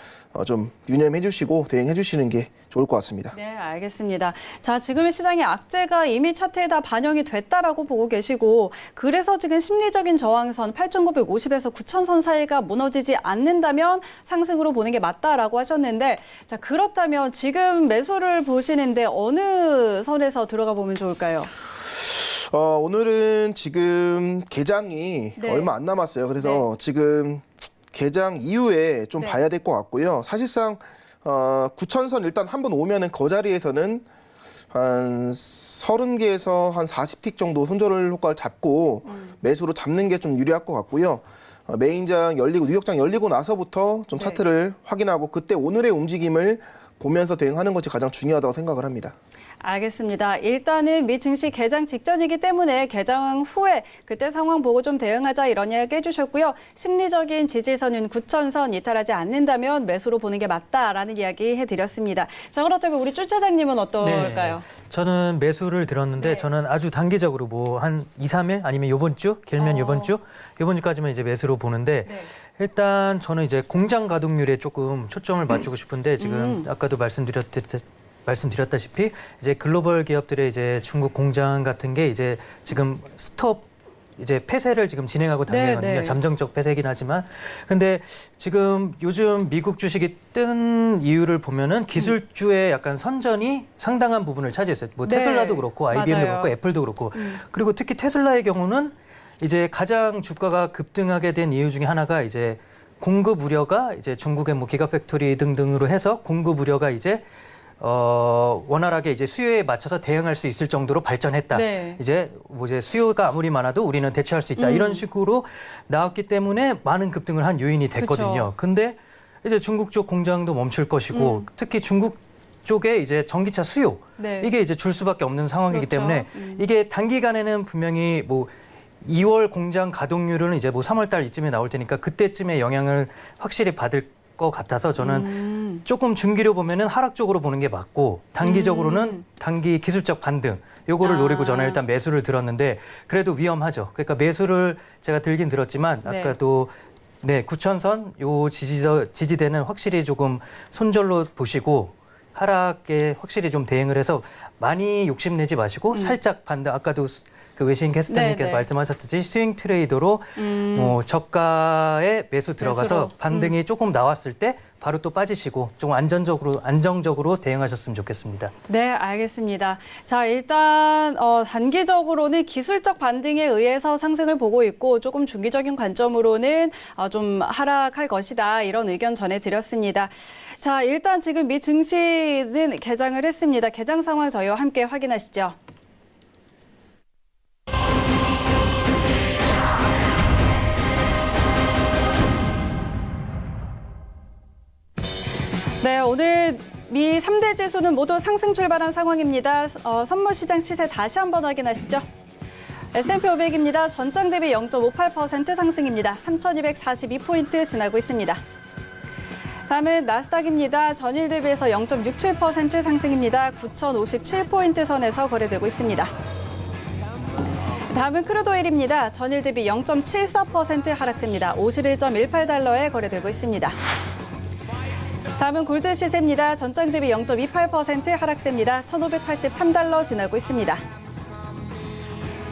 좀 유념해 주시고 대응해 주시는 게 좋을 것 같습니다. 네, 알겠습니다. 자, 지금의 시장의 악재가 이미 차트에 다 반영이 됐다라고 보고 계시고 그래서 지금 심리적인 저항선 8,950에서 9,000선 사이가 무너지지 않는다면 상승으로 보는 게 맞다라고 하셨는데 자, 그렇다면 지금 매수를 보시는데 어느 선에서 들어가 보면 좋을까요? 오늘은 지금 개장이 얼마 안 남았어요. 그래서 지금 개장 이후에 좀 봐야 될 것 같고요. 사실상 9,000선 일단 한번 오면은 그 자리에서는 한 30개에서 한 40틱 정도 손절 효과를 잡고 매수로 잡는 게 좀 유리할 것 같고요. 메인장 열리고 뉴욕장 열리고 나서부터 좀 차트를 확인하고 그때 오늘의 움직임을 보면서 대응하는 것이 가장 중요하다고 생각을 합니다. 알겠습니다. 일단은 미 증시 개장 직전이기 때문에 개장 후에 그때 상황 보고 좀 대응하자 이런 이야기 해주셨고요. 심리적인 지지선은 9,000선 이탈하지 않는다면 매수로 보는 게 맞다라는 이야기 해드렸습니다. 자, 그렇다면 우리 쭈 차장님은 어떨까요? 네, 저는 매수를 들었는데 저는 아주 단기적으로 뭐 한 2, 3일 아니면 이번 주, 길면 이번 주까지만 이제 매수로 보는데 일단 저는 이제 공장 가동률에 조금 초점을 맞추고 싶은데 지금 아까도 말씀드렸다시피 이제 글로벌 기업들의 이제 중국 공장 같은 게 이제 지금 스톱 이제 폐쇄를 지금 진행하고 단계거든요. 잠정적 폐쇄이긴 하지만 근데 지금 요즘 미국 주식이 뜬 이유를 보면은 기술주의 약간 선전이 상당한 부분을 차지했어요. 뭐 테슬라도 그렇고 IBM도 그렇고 애플도 그렇고 그리고 특히 테슬라의 경우는 이제 가장 주가가 급등하게 된 이유 중에 하나가 이제 공급 우려가 이제 중국의 뭐 기가팩토리 등등으로 해서 공급 우려가 이제 원활하게 이제 수요에 맞춰서 대응할 수 있을 정도로 발전했다. 이제 수요가 아무리 많아도 우리는 대처할 수 있다. 이런 식으로 나왔기 때문에 많은 급등을 한 요인이 됐거든요. 근데 이제 중국 쪽 공장도 멈출 것이고 특히 중국 쪽에 이제 전기차 수요 네. 이게 이제 줄 수밖에 없는 상황이기 그렇죠. 때문에 이게 단기간에는 분명히 뭐 2월 공장 가동률은 이제 뭐 3월 달 이쯤에 나올 테니까 그때쯤에 영향을 확실히 받을 것 같아서 저는 조금 중기로 보면은 하락 쪽으로 보는 게 맞고 단기적으로는 단기 기술적 반등 요거를 노리고 저는 일단 매수를 들었는데 그래도 위험하죠. 그러니까 매수를 제가 들긴 들었지만 네. 아까도 네, 9,000선 요 지지대는 확실히 조금 손절로 보시고 하락에 확실히 좀 대응을 해서 많이 욕심내지 마시고 살짝 반등 아까도 그 외신 캐스터님께서 네네. 말씀하셨듯이 스윙 트레이더로 저가에 매수 들어가서 매수로. 반등이 조금 나왔을 때 바로 또 빠지시고 좀 안정적으로 대응하셨으면 좋겠습니다. 네, 알겠습니다. 자, 일단 단기적으로는 기술적 반등에 의해서 상승을 보고 있고 조금 중기적인 관점으로는 좀 하락할 것이다. 이런 의견 전해드렸습니다. 자, 일단 지금 미 증시는 개장을 했습니다. 개장 상황 저희와 함께 확인하시죠. 네, 오늘 미 3대 지수는 모두 상승 출발한 상황입니다. 선물 시장 시세 다시 한번 확인하시죠. S&P 500입니다. 전장 대비 0.58% 상승입니다. 3,242포인트 지나고 있습니다. 다음은 나스닥입니다. 전일 대비해서 0.67% 상승입니다. 9,057포인트 선에서 거래되고 있습니다. 다음은 크루드오일입니다. 전일 대비 0.74% 하락세입니다. 51.18달러에 거래되고 있습니다. 다음은 골드 시세입니다. 전장 대비 0.28% 하락세입니다. 1,583달러 지나고 있습니다.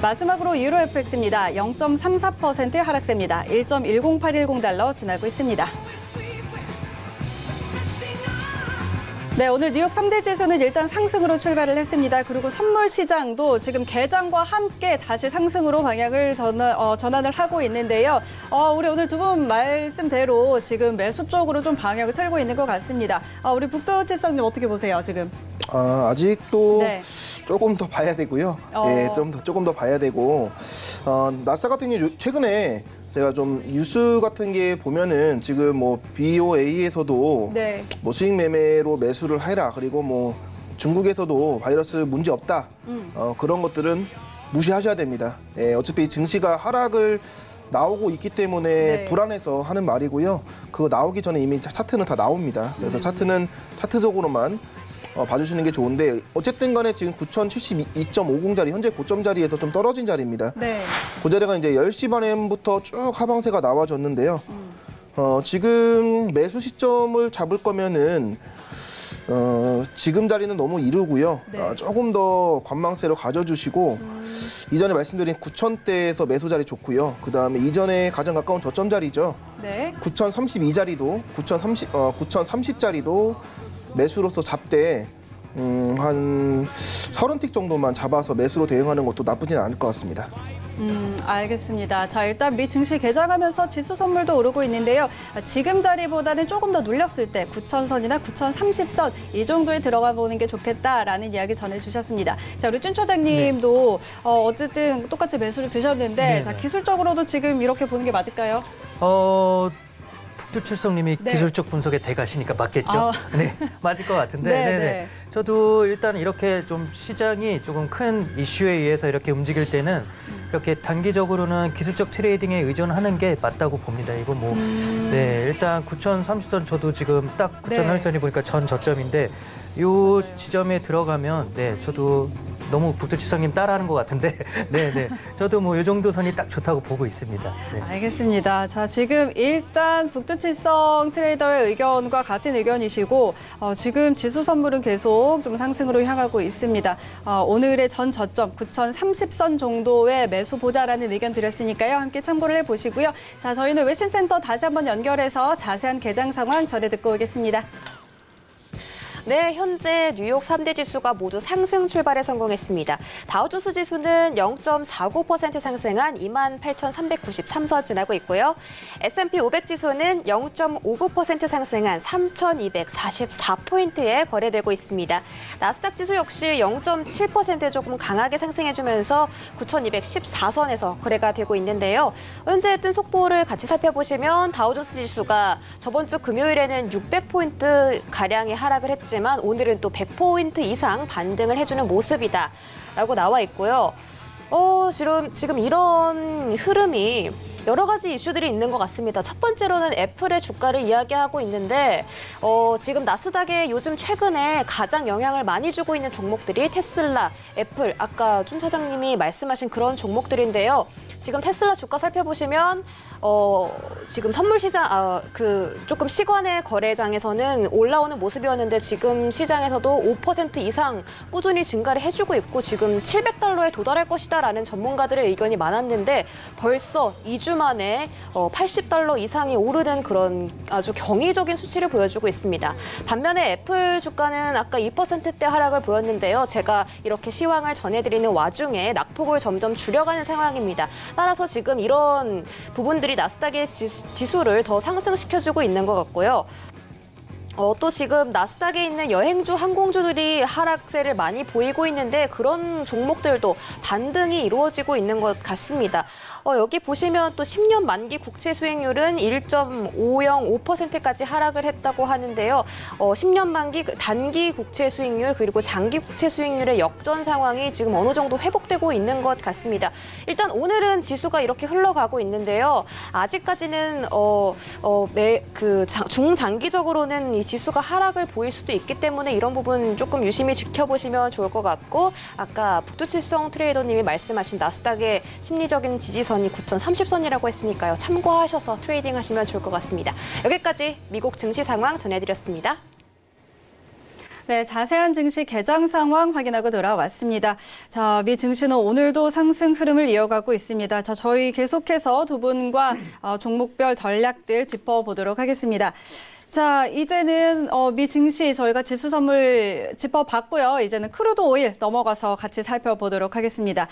마지막으로 유로 FX입니다. 0.34% 하락세입니다. 1.10810달러 지나고 있습니다. 네, 오늘 뉴욕 3대 지수는 일단 상승으로 출발을 했습니다. 그리고 선물 시장도 지금 개장과 함께 다시 상승으로 방향을 전환을 하고 있는데요. 우리 오늘 두 분 말씀대로 지금 매수 쪽으로 좀 방향을 틀고 있는 것 같습니다. 우리 북두칠성님 어떻게 보세요, 지금? 아직도 네. 조금 더 봐야 되고요. 예, 조금 더 봐야 되고 나스닥 같은 경우 최근에 제가 좀 뉴스 같은 게 보면은 지금 뭐 BOA에서도 네. 뭐 수익 매매로 매수를 해라. 그리고 뭐 중국에서도 바이러스 문제 없다. 그런 것들은 무시하셔야 됩니다. 예, 어차피 증시가 하락을 나오고 있기 때문에 네. 불안해서 하는 말이고요. 그거 나오기 전에 이미 차트는 다 나옵니다. 그래서 차트는 차트적으로만 봐주시는 게 좋은데 어쨌든 간에 지금 9,072.50자리 현재 고점 자리에서 좀 떨어진 자리입니다. 네. 그 자리가 이제 10시 반부터 쭉 하방세가 나와줬는데요. 지금 매수 시점을 잡을 거면은 지금 자리는 너무 이르고요. 네. 조금 더 관망세로 가져주시고 이전에 말씀드린 9,000대에서 매수 자리 좋고요. 그 다음에 이전에 가장 가까운 저점 자리죠. 네. 9,032자리도 9,030자리도 매수로서 잡되 한 30틱 정도만 잡아서 매수로 대응하는 것도 나쁘진 않을 것 같습니다. 알겠습니다. 자, 일단 미 증시 개장하면서 지수 선물도 오르고 있는데요. 지금 자리보다는 조금 더 눌렸을 때 9,000선이나 9,030선 이 정도에 들어가 보는 게 좋겠다라는 이야기 전해주셨습니다. 자, 우리 준 처장님도 어쨌든 똑같이 매수를 드셨는데 네, 자, 네. 기술적으로도 지금 이렇게 보는 게 맞을까요? 북두칠성님이 네. 기술적 분석에 대가시니까 맞겠죠? 네, 맞을 것 같은데. 네, 네네. 네. 저도 일단 이렇게 좀 시장이 조금 큰 이슈에 의해서 이렇게 움직일 때는 이렇게 단기적으로는 기술적 트레이딩에 의존하는 게 맞다고 봅니다. 이거 뭐, 네, 일단 9,030선 저도 지금 딱 9,030선이 보니까 전 저점인데 요 지점에 들어가면 네, 저도 너무 북두칠성님 따라하는 것 같은데 네네 저도 뭐 이 정도 선이 딱 좋다고 보고 있습니다. 네. 알겠습니다. 자, 지금 일단 북두칠성 트레이더의 의견과 같은 의견이시고 지금 지수 선물은 계속 좀 상승으로 향하고 있습니다. 오늘의 전 저점 9,030선 정도의 매수 보자라는 의견 드렸으니까요. 함께 참고를 해보시고요. 자, 저희는 외신센터 다시 한번 연결해서 자세한 개장 상황 전해 듣고 오겠습니다. 네, 현재 뉴욕 3대 지수가 모두 상승 출발에 성공했습니다. 다우존스 지수는 0.49% 상승한 28,393선 지나고 있고요. S&P 500 지수는 0.59% 상승한 3,244포인트에 거래되고 있습니다. 나스닥 지수 역시 0.7% 조금 강하게 상승해주면서 9,214선에서 거래가 되고 있는데요. 현재 뜬 속보를 같이 살펴보시면 다우존스 지수가 저번 주 금요일에는 600포인트 가량의 하락을 했죠. 하지만 오늘은 또 100포인트 이상 반등을 해주는 모습이다라고 나와 있고요. 지금 이런 흐름이 여러 가지 이슈들이 있는 것 같습니다. 첫 번째로는 애플의 주가를 이야기하고 있는데 지금 나스닥에 요즘 최근에 가장 영향을 많이 주고 있는 종목들이 테슬라, 애플, 아까 준 차장님이 말씀하신 그런 종목들인데요. 지금 테슬라 주가 살펴보시면 지금 선물 시장 조금 시간의 거래장에서는 올라오는 모습이었는데 지금 시장에서도 5% 이상 꾸준히 증가를 해주고 있고 지금 700달러에 도달할 것이다라는 전문가들의 의견이 많았는데 벌써 2주 만에 80달러 이상이 오르는 그런 아주 경이적인 수치를 보여주고 있습니다. 반면에 애플 주가는 아까 2%대 하락을 보였는데요. 제가 이렇게 시황을 전해드리는 와중에 낙폭을 점점 줄여가는 상황입니다. 따라서 지금 이런 부분들이 나스닥의 지수를 더 상승시켜주고 있는 것 같고요. 또 지금 나스닥에 있는 여행주, 항공주들이 하락세를 많이 보이고 있는데 그런 종목들도 반등이 이루어지고 있는 것 같습니다. 여기 보시면 또 10년 만기 국채 수익률은 1.505%까지 하락을 했다고 하는데요. 10년 만기 단기 국채 수익률 그리고 장기 국채 수익률의 역전 상황이 지금 어느 정도 회복되고 있는 것 같습니다. 일단 오늘은 지수가 이렇게 흘러가고 있는데요. 아직까지는 중장기적으로는 이 지수가 하락을 보일 수도 있기 때문에 이런 부분 조금 유심히 지켜보시면 좋을 것 같고 아까 북두칠성 트레이더님이 말씀하신 나스닥의 심리적인 지지선이 9,030선이라고 했으니까요. 참고하셔서 트레이딩 하시면 좋을 것 같습니다. 여기까지 미국 증시 상황 전해드렸습니다. 네, 자세한 증시 개장 상황 확인하고 돌아왔습니다. 자, 미 증시는 오늘도 상승 흐름을 이어가고 있습니다. 자, 저희 계속해서 두 분과 종목별 전략들 짚어보도록 하겠습니다. 자, 이제는 미 증시 저희가 지수 선물 짚어봤고요. 이제는 크루드 오일 넘어가서 같이 살펴보도록 하겠습니다.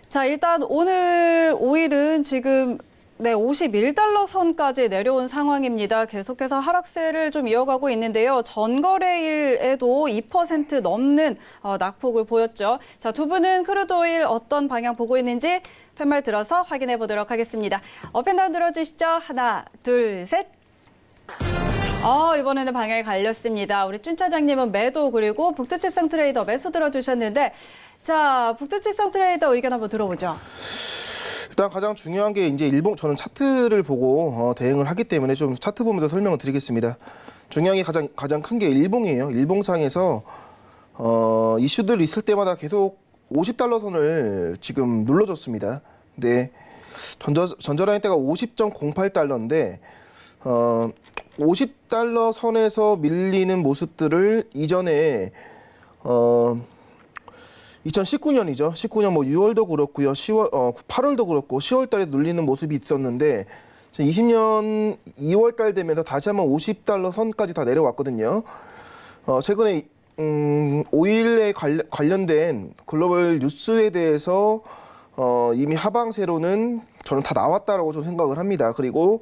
자, 일단 오늘 오일은 지금 51달러 선까지 내려온 상황입니다. 계속해서 하락세를 좀 이어가고 있는데요. 전거래일에도 2% 넘는 낙폭을 보였죠. 자, 두 분은 크루드 오일 어떤 방향 보고 있는지 팻말 들어서 확인해 보도록 하겠습니다. 업앤다운 들어주시죠. 하나, 둘, 셋. 이번에는 방향이 갈렸습니다. 우리 준 차장님은 매도 그리고 북두칠성 트레이더 매수 들어주셨는데 자, 북두칠성 트레이더 의견 한번 들어보죠. 일단 가장 중요한 게 이제 저는 차트를 보고 대응을 하기 때문에 좀 차트 보면서 설명을 드리겠습니다. 중요한 게 가장 큰 게 일봉이에요. 일봉상에서 이슈들 있을 때마다 계속 50달러 선을 지금 눌러줬습니다. 근데 전저라인대가 50.08달러인데 50달러 선에서 밀리는 모습들을 이전에 2019년이죠. 19년 6월도 그렇고요. 8월도 그렇고 10월 달에 눌리는 모습이 있었는데 20년 2월 달 되면서 다시 한번 50달러 선까지 다 내려왔거든요. 최근에 오일에 관련된 글로벌 뉴스에 대해서 이미 하방세로는 저는 다 나왔다라고 좀 생각을 합니다. 그리고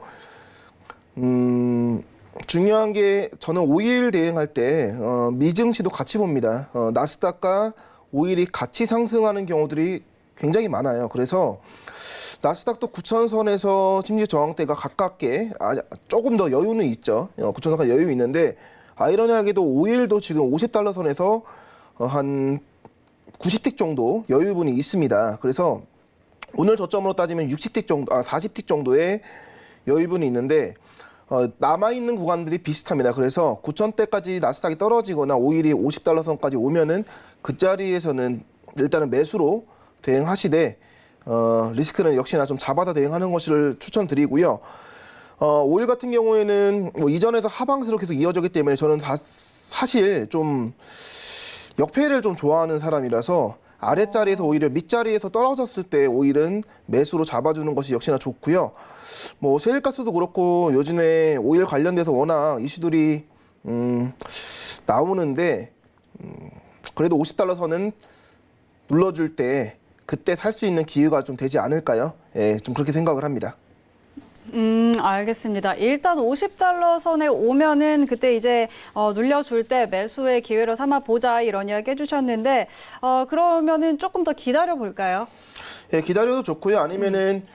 중요한 게 저는 오일 대응할 때 미증시도 같이 봅니다. 나스닥과 오일이 같이 상승하는 경우들이 굉장히 많아요. 그래서 나스닥도 9,000선에서 심리 저항대가 가깝게 조금 더 여유는 있죠. 9,000선까지 여유 있는데 아이러니하게도 오일도 지금 50달러 선에서 한 90틱 정도 여유분이 있습니다. 그래서 오늘 저점으로 따지면 60틱 정도, 40틱 정도의 여유분이 있는데 남아있는 구간들이 비슷합니다. 그래서 9,000대까지 나스닥이 떨어지거나 오일이 50달러 선까지 오면은 그 자리에서는 일단은 매수로 대응하시되 리스크는 역시나 좀 잡아다 대응하는 것을 추천드리고요. 오일 같은 경우에는 이전에서 하방세로 계속 이어졌기 때문에 저는 사실 좀 역배를 좀 좋아하는 사람이라서 아랫자리에서 오히려 밑자리에서 떨어졌을 때 오일은 매수로 잡아주는 것이 역시나 좋고요. 세일가스도 그렇고 요즘에 오일 관련돼서 워낙 이슈들이 나오는데 그래도 50달러 선은 눌러줄 때 그때 살 수 있는 기회가 좀 되지 않을까요? 예, 좀 그렇게 생각을 합니다. 알겠습니다. 일단 50달러 선에 오면은 그때 이제 눌려줄 때 매수의 기회로 삼아 보자 이런 이야기 해주셨는데 그러면은 조금 더 기다려 볼까요? 예, 기다려도 좋고요. 아니면은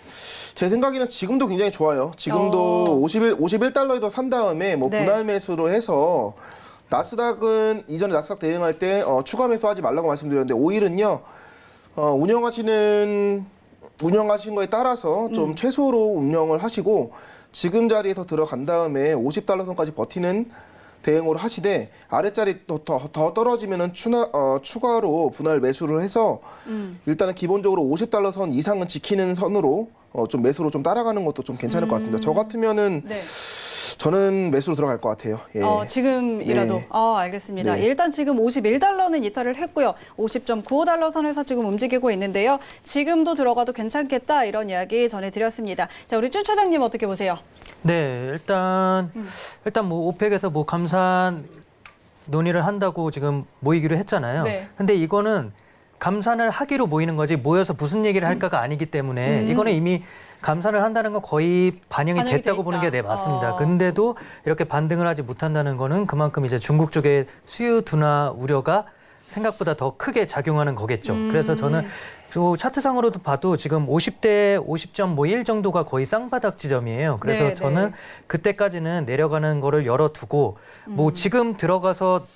제 생각에는 지금도 굉장히 좋아요. 지금도 51달러에서 산 다음에 네. 분할 매수로 해서 나스닥은 이전에 나스닥 대응할 때 추가 매수하지 말라고 말씀드렸는데 오일은요 운영하신 거에 따라서 좀 최소로 운영을 하시고 지금 자리에서 들어간 다음에 50달러 선까지 버티는 대응으로 하시되 아랫자리 더 떨어지면은 추가로 분할 매수를 해서 일단은 기본적으로 50달러 선 이상은 지키는 선으로 좀 매수로 좀 따라가는 것도 좀 괜찮을 것 같습니다. 저 같으면은 네. 저는 매수로 들어갈 것 같아요. 예. 지금이라도. 네. 알겠습니다. 네. 일단 지금 51달러는 이탈을 했고요. 50.95달러 선에서 지금 움직이고 있는데요. 지금도 들어가도 괜찮겠다 이런 이야기 전해드렸습니다. 자, 우리 준 차장님 어떻게 보세요? 네, 일단 뭐 오펙에서 뭐 감산 논의를 한다고 지금 모이기로 했잖아요. 네. 근데 이거는 감산을 하기로 모이는 거지 모여서 무슨 얘기를 할까가 아니기 때문에 이거는 이미 감산을 한다는 건 거의 반영이 반영이 됐다고 돼 보는 게 있다. 네, 맞습니다. 근데도 이렇게 반등을 하지 못한다는 거는 그만큼 이제 중국 쪽의 수요 둔화 우려가 생각보다 더 크게 작용하는 거겠죠. 그래서 저는 또 차트상으로도 봐도 지금 50대 50.51 정도가 거의 쌍바닥 지점이에요. 그래서 네, 저는 네. 그때까지는 내려가는 거를 열어두고 뭐 지금 들어가서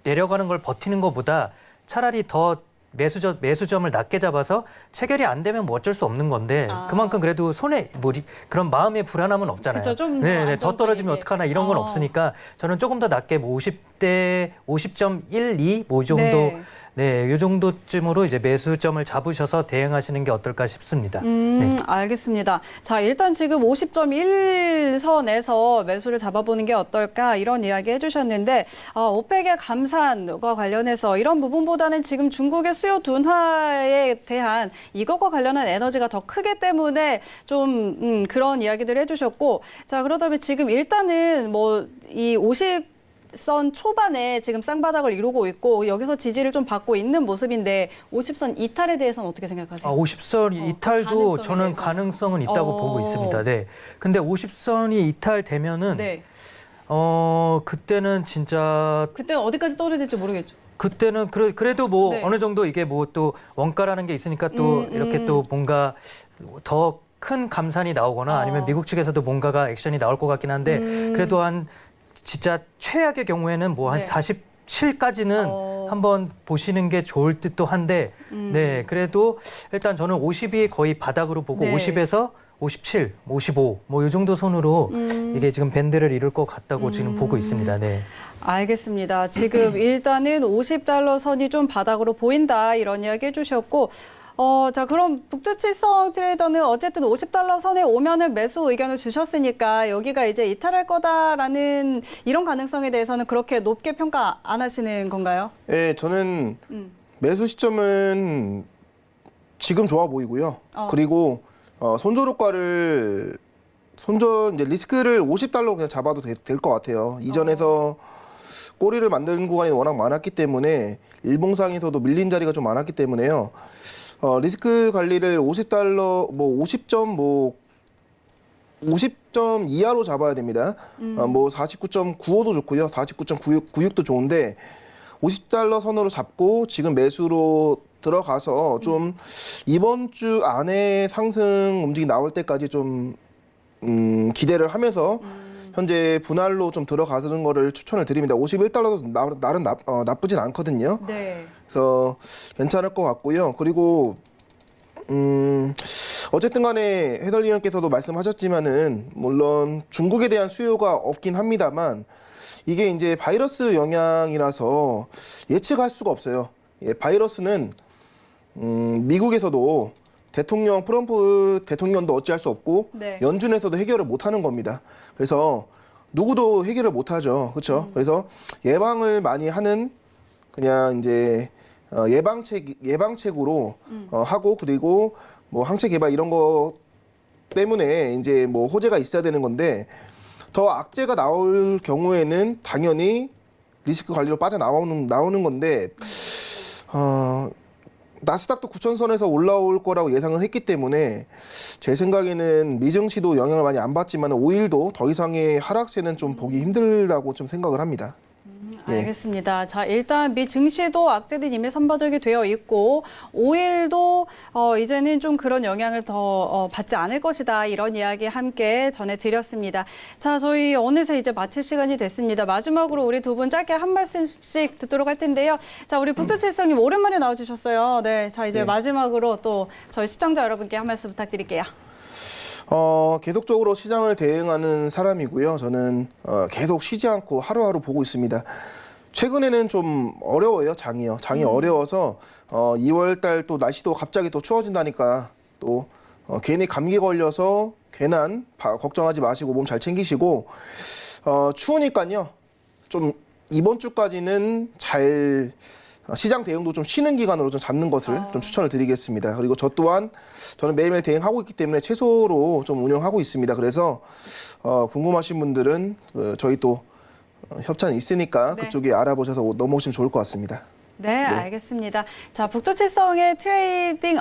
내려가는 걸 버티는 것보다 차라리 더 매수점을 낮게 잡아서 체결이 안 되면 뭐 어쩔 수 없는 건데 그만큼 그래도 손에 뭐 그런 마음의 불안함은 없잖아요. 그쵸, 좀 네, 더 떨어지면 안정적이게. 어떡하나 이런 건 없으니까 저는 조금 더 낮게 뭐 50대 50.12 뭐 이 정도 이 정도쯤으로 이제 매수점을 잡으셔서 대응하시는 게 어떨까 싶습니다. 네. 알겠습니다. 자, 일단 지금 50.1선에서 매수를 잡아보는 게 어떨까 이런 이야기 해주셨는데 오펙의 감산과 관련해서 이런 부분보다는 지금 중국의 수요 둔화에 대한 이것과 관련한 에너지가 더 크기 때문에 좀 그런 이야기들을 해주셨고 자, 그러다면 지금 일단은 뭐 이 50선 초반에 지금 쌍바닥을 이루고 있고 여기서 지지를 좀 받고 있는 모습인데 50선 이탈에 대해서는 어떻게 생각하세요? 50선 이탈도 가능성에 저는 대해서. 가능성은 있다고 보고 있습니다. 네. 근데 50선이 이탈되면은 네. 그때는 진짜 그때는 어디까지 떨어질지 모르겠죠. 그때는 그래도 뭐 네. 어느 정도 이게 뭐 또 원가라는 게 있으니까 또 이렇게 또 뭔가 더 큰 감산이 나오거나 아니면 미국 측에서도 뭔가가 액션이 나올 것 같긴 한데 그래도 한 진짜 최악의 경우에는 뭐 한 네. 47까지는 한번 보시는 게 좋을 듯도 한데 네 그래도 일단 저는 50이 거의 바닥으로 보고 네. 50에서 57, 55 뭐 이 정도 선으로 이게 지금 밴드를 이룰 것 같다고 지금 보고 있습니다. 네. 알겠습니다. 지금 일단은 50달러 선이 좀 바닥으로 보인다 이런 이야기 해주셨고 자, 그럼 북두칠성 트레이더는 어쨌든 50달러 선에 오면은 매수 의견을 주셨으니까 여기가 이제 이탈할 거다라는 이런 가능성에 대해서는 그렇게 높게 평가 안 하시는 건가요? 예, 저는 매수 시점은 지금 좋아 보이고요. 그리고 손절 효과를 이제 리스크를 50달러 그냥 잡아도 될 것 같아요. 이전에서 꼬리를 만드는 구간이 워낙 많았기 때문에 일봉상에서도 밀린 자리가 좀 많았기 때문에요. 리스크 관리를 50달러, 50점 이하로 잡아야 됩니다. 49.95도 좋고요. 49.96도 좋은데 50달러 선으로 잡고 지금 매수로 들어가서 좀 이번 주 안에 상승 움직임 나올 때까지 좀 기대를 하면서 현재 분할로 좀 들어가는 거를 추천을 드립니다. 51달러도 나름 나쁘진 않거든요. 네. 그래서 괜찮을 것 같고요. 그리고 어쨌든 간에 해설위원께서도 말씀하셨지만은 물론 중국에 대한 수요가 없긴 합니다만 이게 이제 바이러스 영향이라서 예측할 수가 없어요. 예, 바이러스는 미국에서도 트럼프 대통령도 어찌할 수 없고 네. 연준에서도 해결을 못하는 겁니다. 그래서 누구도 해결을 못하죠. 그렇죠? 그래서 예방을 많이 하는 그냥 이제 예방책으로 하고 그리고 뭐 항체 개발 이런 거 때문에 이제 뭐 호재가 있어야 되는 건데 더 악재가 나올 경우에는 당연히 리스크 관리로 나오는 건데 나스닥도 9,000선에서 올라올 거라고 예상을 했기 때문에 제 생각에는 미증시도 영향을 많이 안 받지만 오일도 더 이상의 하락세는 좀 보기 힘들다고 좀 생각을 합니다. 예. 알겠습니다. 자, 일단 미 증시도 악재는 이미 선반영이 되어 있고 오일도 이제는 좀 그런 영향을 더 받지 않을 것이다. 이런 이야기 함께 전해드렸습니다. 자, 저희 어느새 이제 마칠 시간이 됐습니다. 마지막으로 우리 두 분 짧게 한 말씀씩 듣도록 할 텐데요. 자, 우리 북두칠성님 오랜만에 나와주셨어요. 네, 자 이제 네. 마지막으로 또 저희 시청자 여러분께 한 말씀 부탁드릴게요. 계속적으로 시장을 대응하는 사람이고요. 저는 계속 쉬지 않고 하루하루 보고 있습니다. 최근에는 좀 어려워요, 장이요. 장이 어려워서 2월 달 또 날씨도 갑자기 또 추워진다니까 또 괜히 감기 걸려서 괜한 걱정하지 마시고 몸 잘 챙기시고 추우니까요. 좀 이번 주까지는 잘 시장 대응도 좀 쉬는 기간으로 좀 잡는 것을 좀 추천을 드리겠습니다. 그리고 저 또한 저는 매일매일 대응하고 있기 때문에 최소로 좀 운영하고 있습니다. 그래서 궁금하신 분들은 저희 또 협찬이 있으니까 네. 그쪽에 알아보셔서 넘어오시면 좋을 것 같습니다. 네, 알겠습니다. 자, 북두칠성의 트레이딩,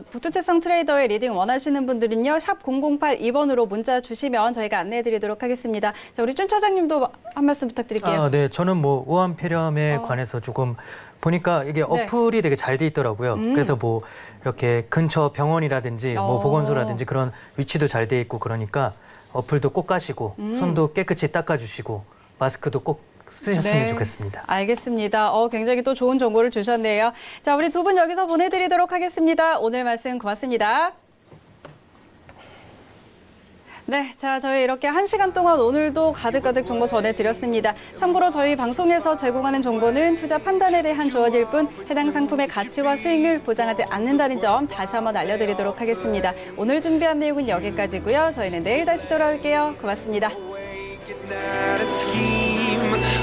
북두칠성 트레이더의 리딩 원하시는 분들은요, 샵 0082번으로 문자 주시면 저희가 안내해 드리도록 하겠습니다. 자, 우리 준 차장님도 한 말씀 부탁드릴게요. 네, 저는 뭐 우한폐렴에 관해서 조금 보니까 이게 어플이 되게 잘 돼 있더라고요. 그래서 뭐 이렇게 근처 병원이라든지 뭐 보건소라든지 그런 위치도 잘 돼 있고 그러니까 어플도 꼭 까시고 손도 깨끗이 닦아주시고 마스크도 꼭 쓰셨으면 네. 좋겠습니다. 알겠습니다. 굉장히 또 좋은 정보를 주셨네요. 자, 우리 두 분 여기서 보내드리도록 하겠습니다. 오늘 말씀 고맙습니다. 네, 자, 저희 이렇게 1시간 동안 오늘도 가득가득 정보 전해드렸습니다. 참고로 저희 방송에서 제공하는 정보는 투자 판단에 대한 조언일 뿐 해당 상품의 가치와 수익률 보장하지 않는다는 점 다시 한번 알려드리도록 하겠습니다. 오늘 준비한 내용은 여기까지고요. 저희는 내일 다시 돌아올게요. 고맙습니다.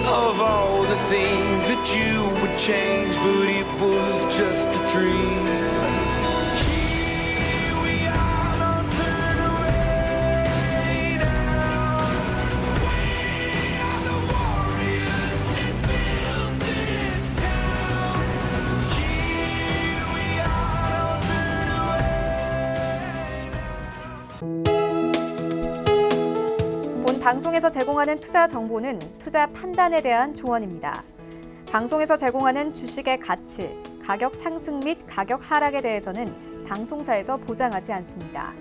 Of all the things that you would change, but it was just a dream. Here we are, don't turn away now. We are the warriors that built this town. Here we are, don't turn away now. 본 방송에서 제공하는 투자 정보는 투자 판단에 대한 조언입니다. 방송에서 제공하는 주식의 가치, 가격 상승 및 가격 하락에 대해서는 방송사에서 보장하지 않습니다.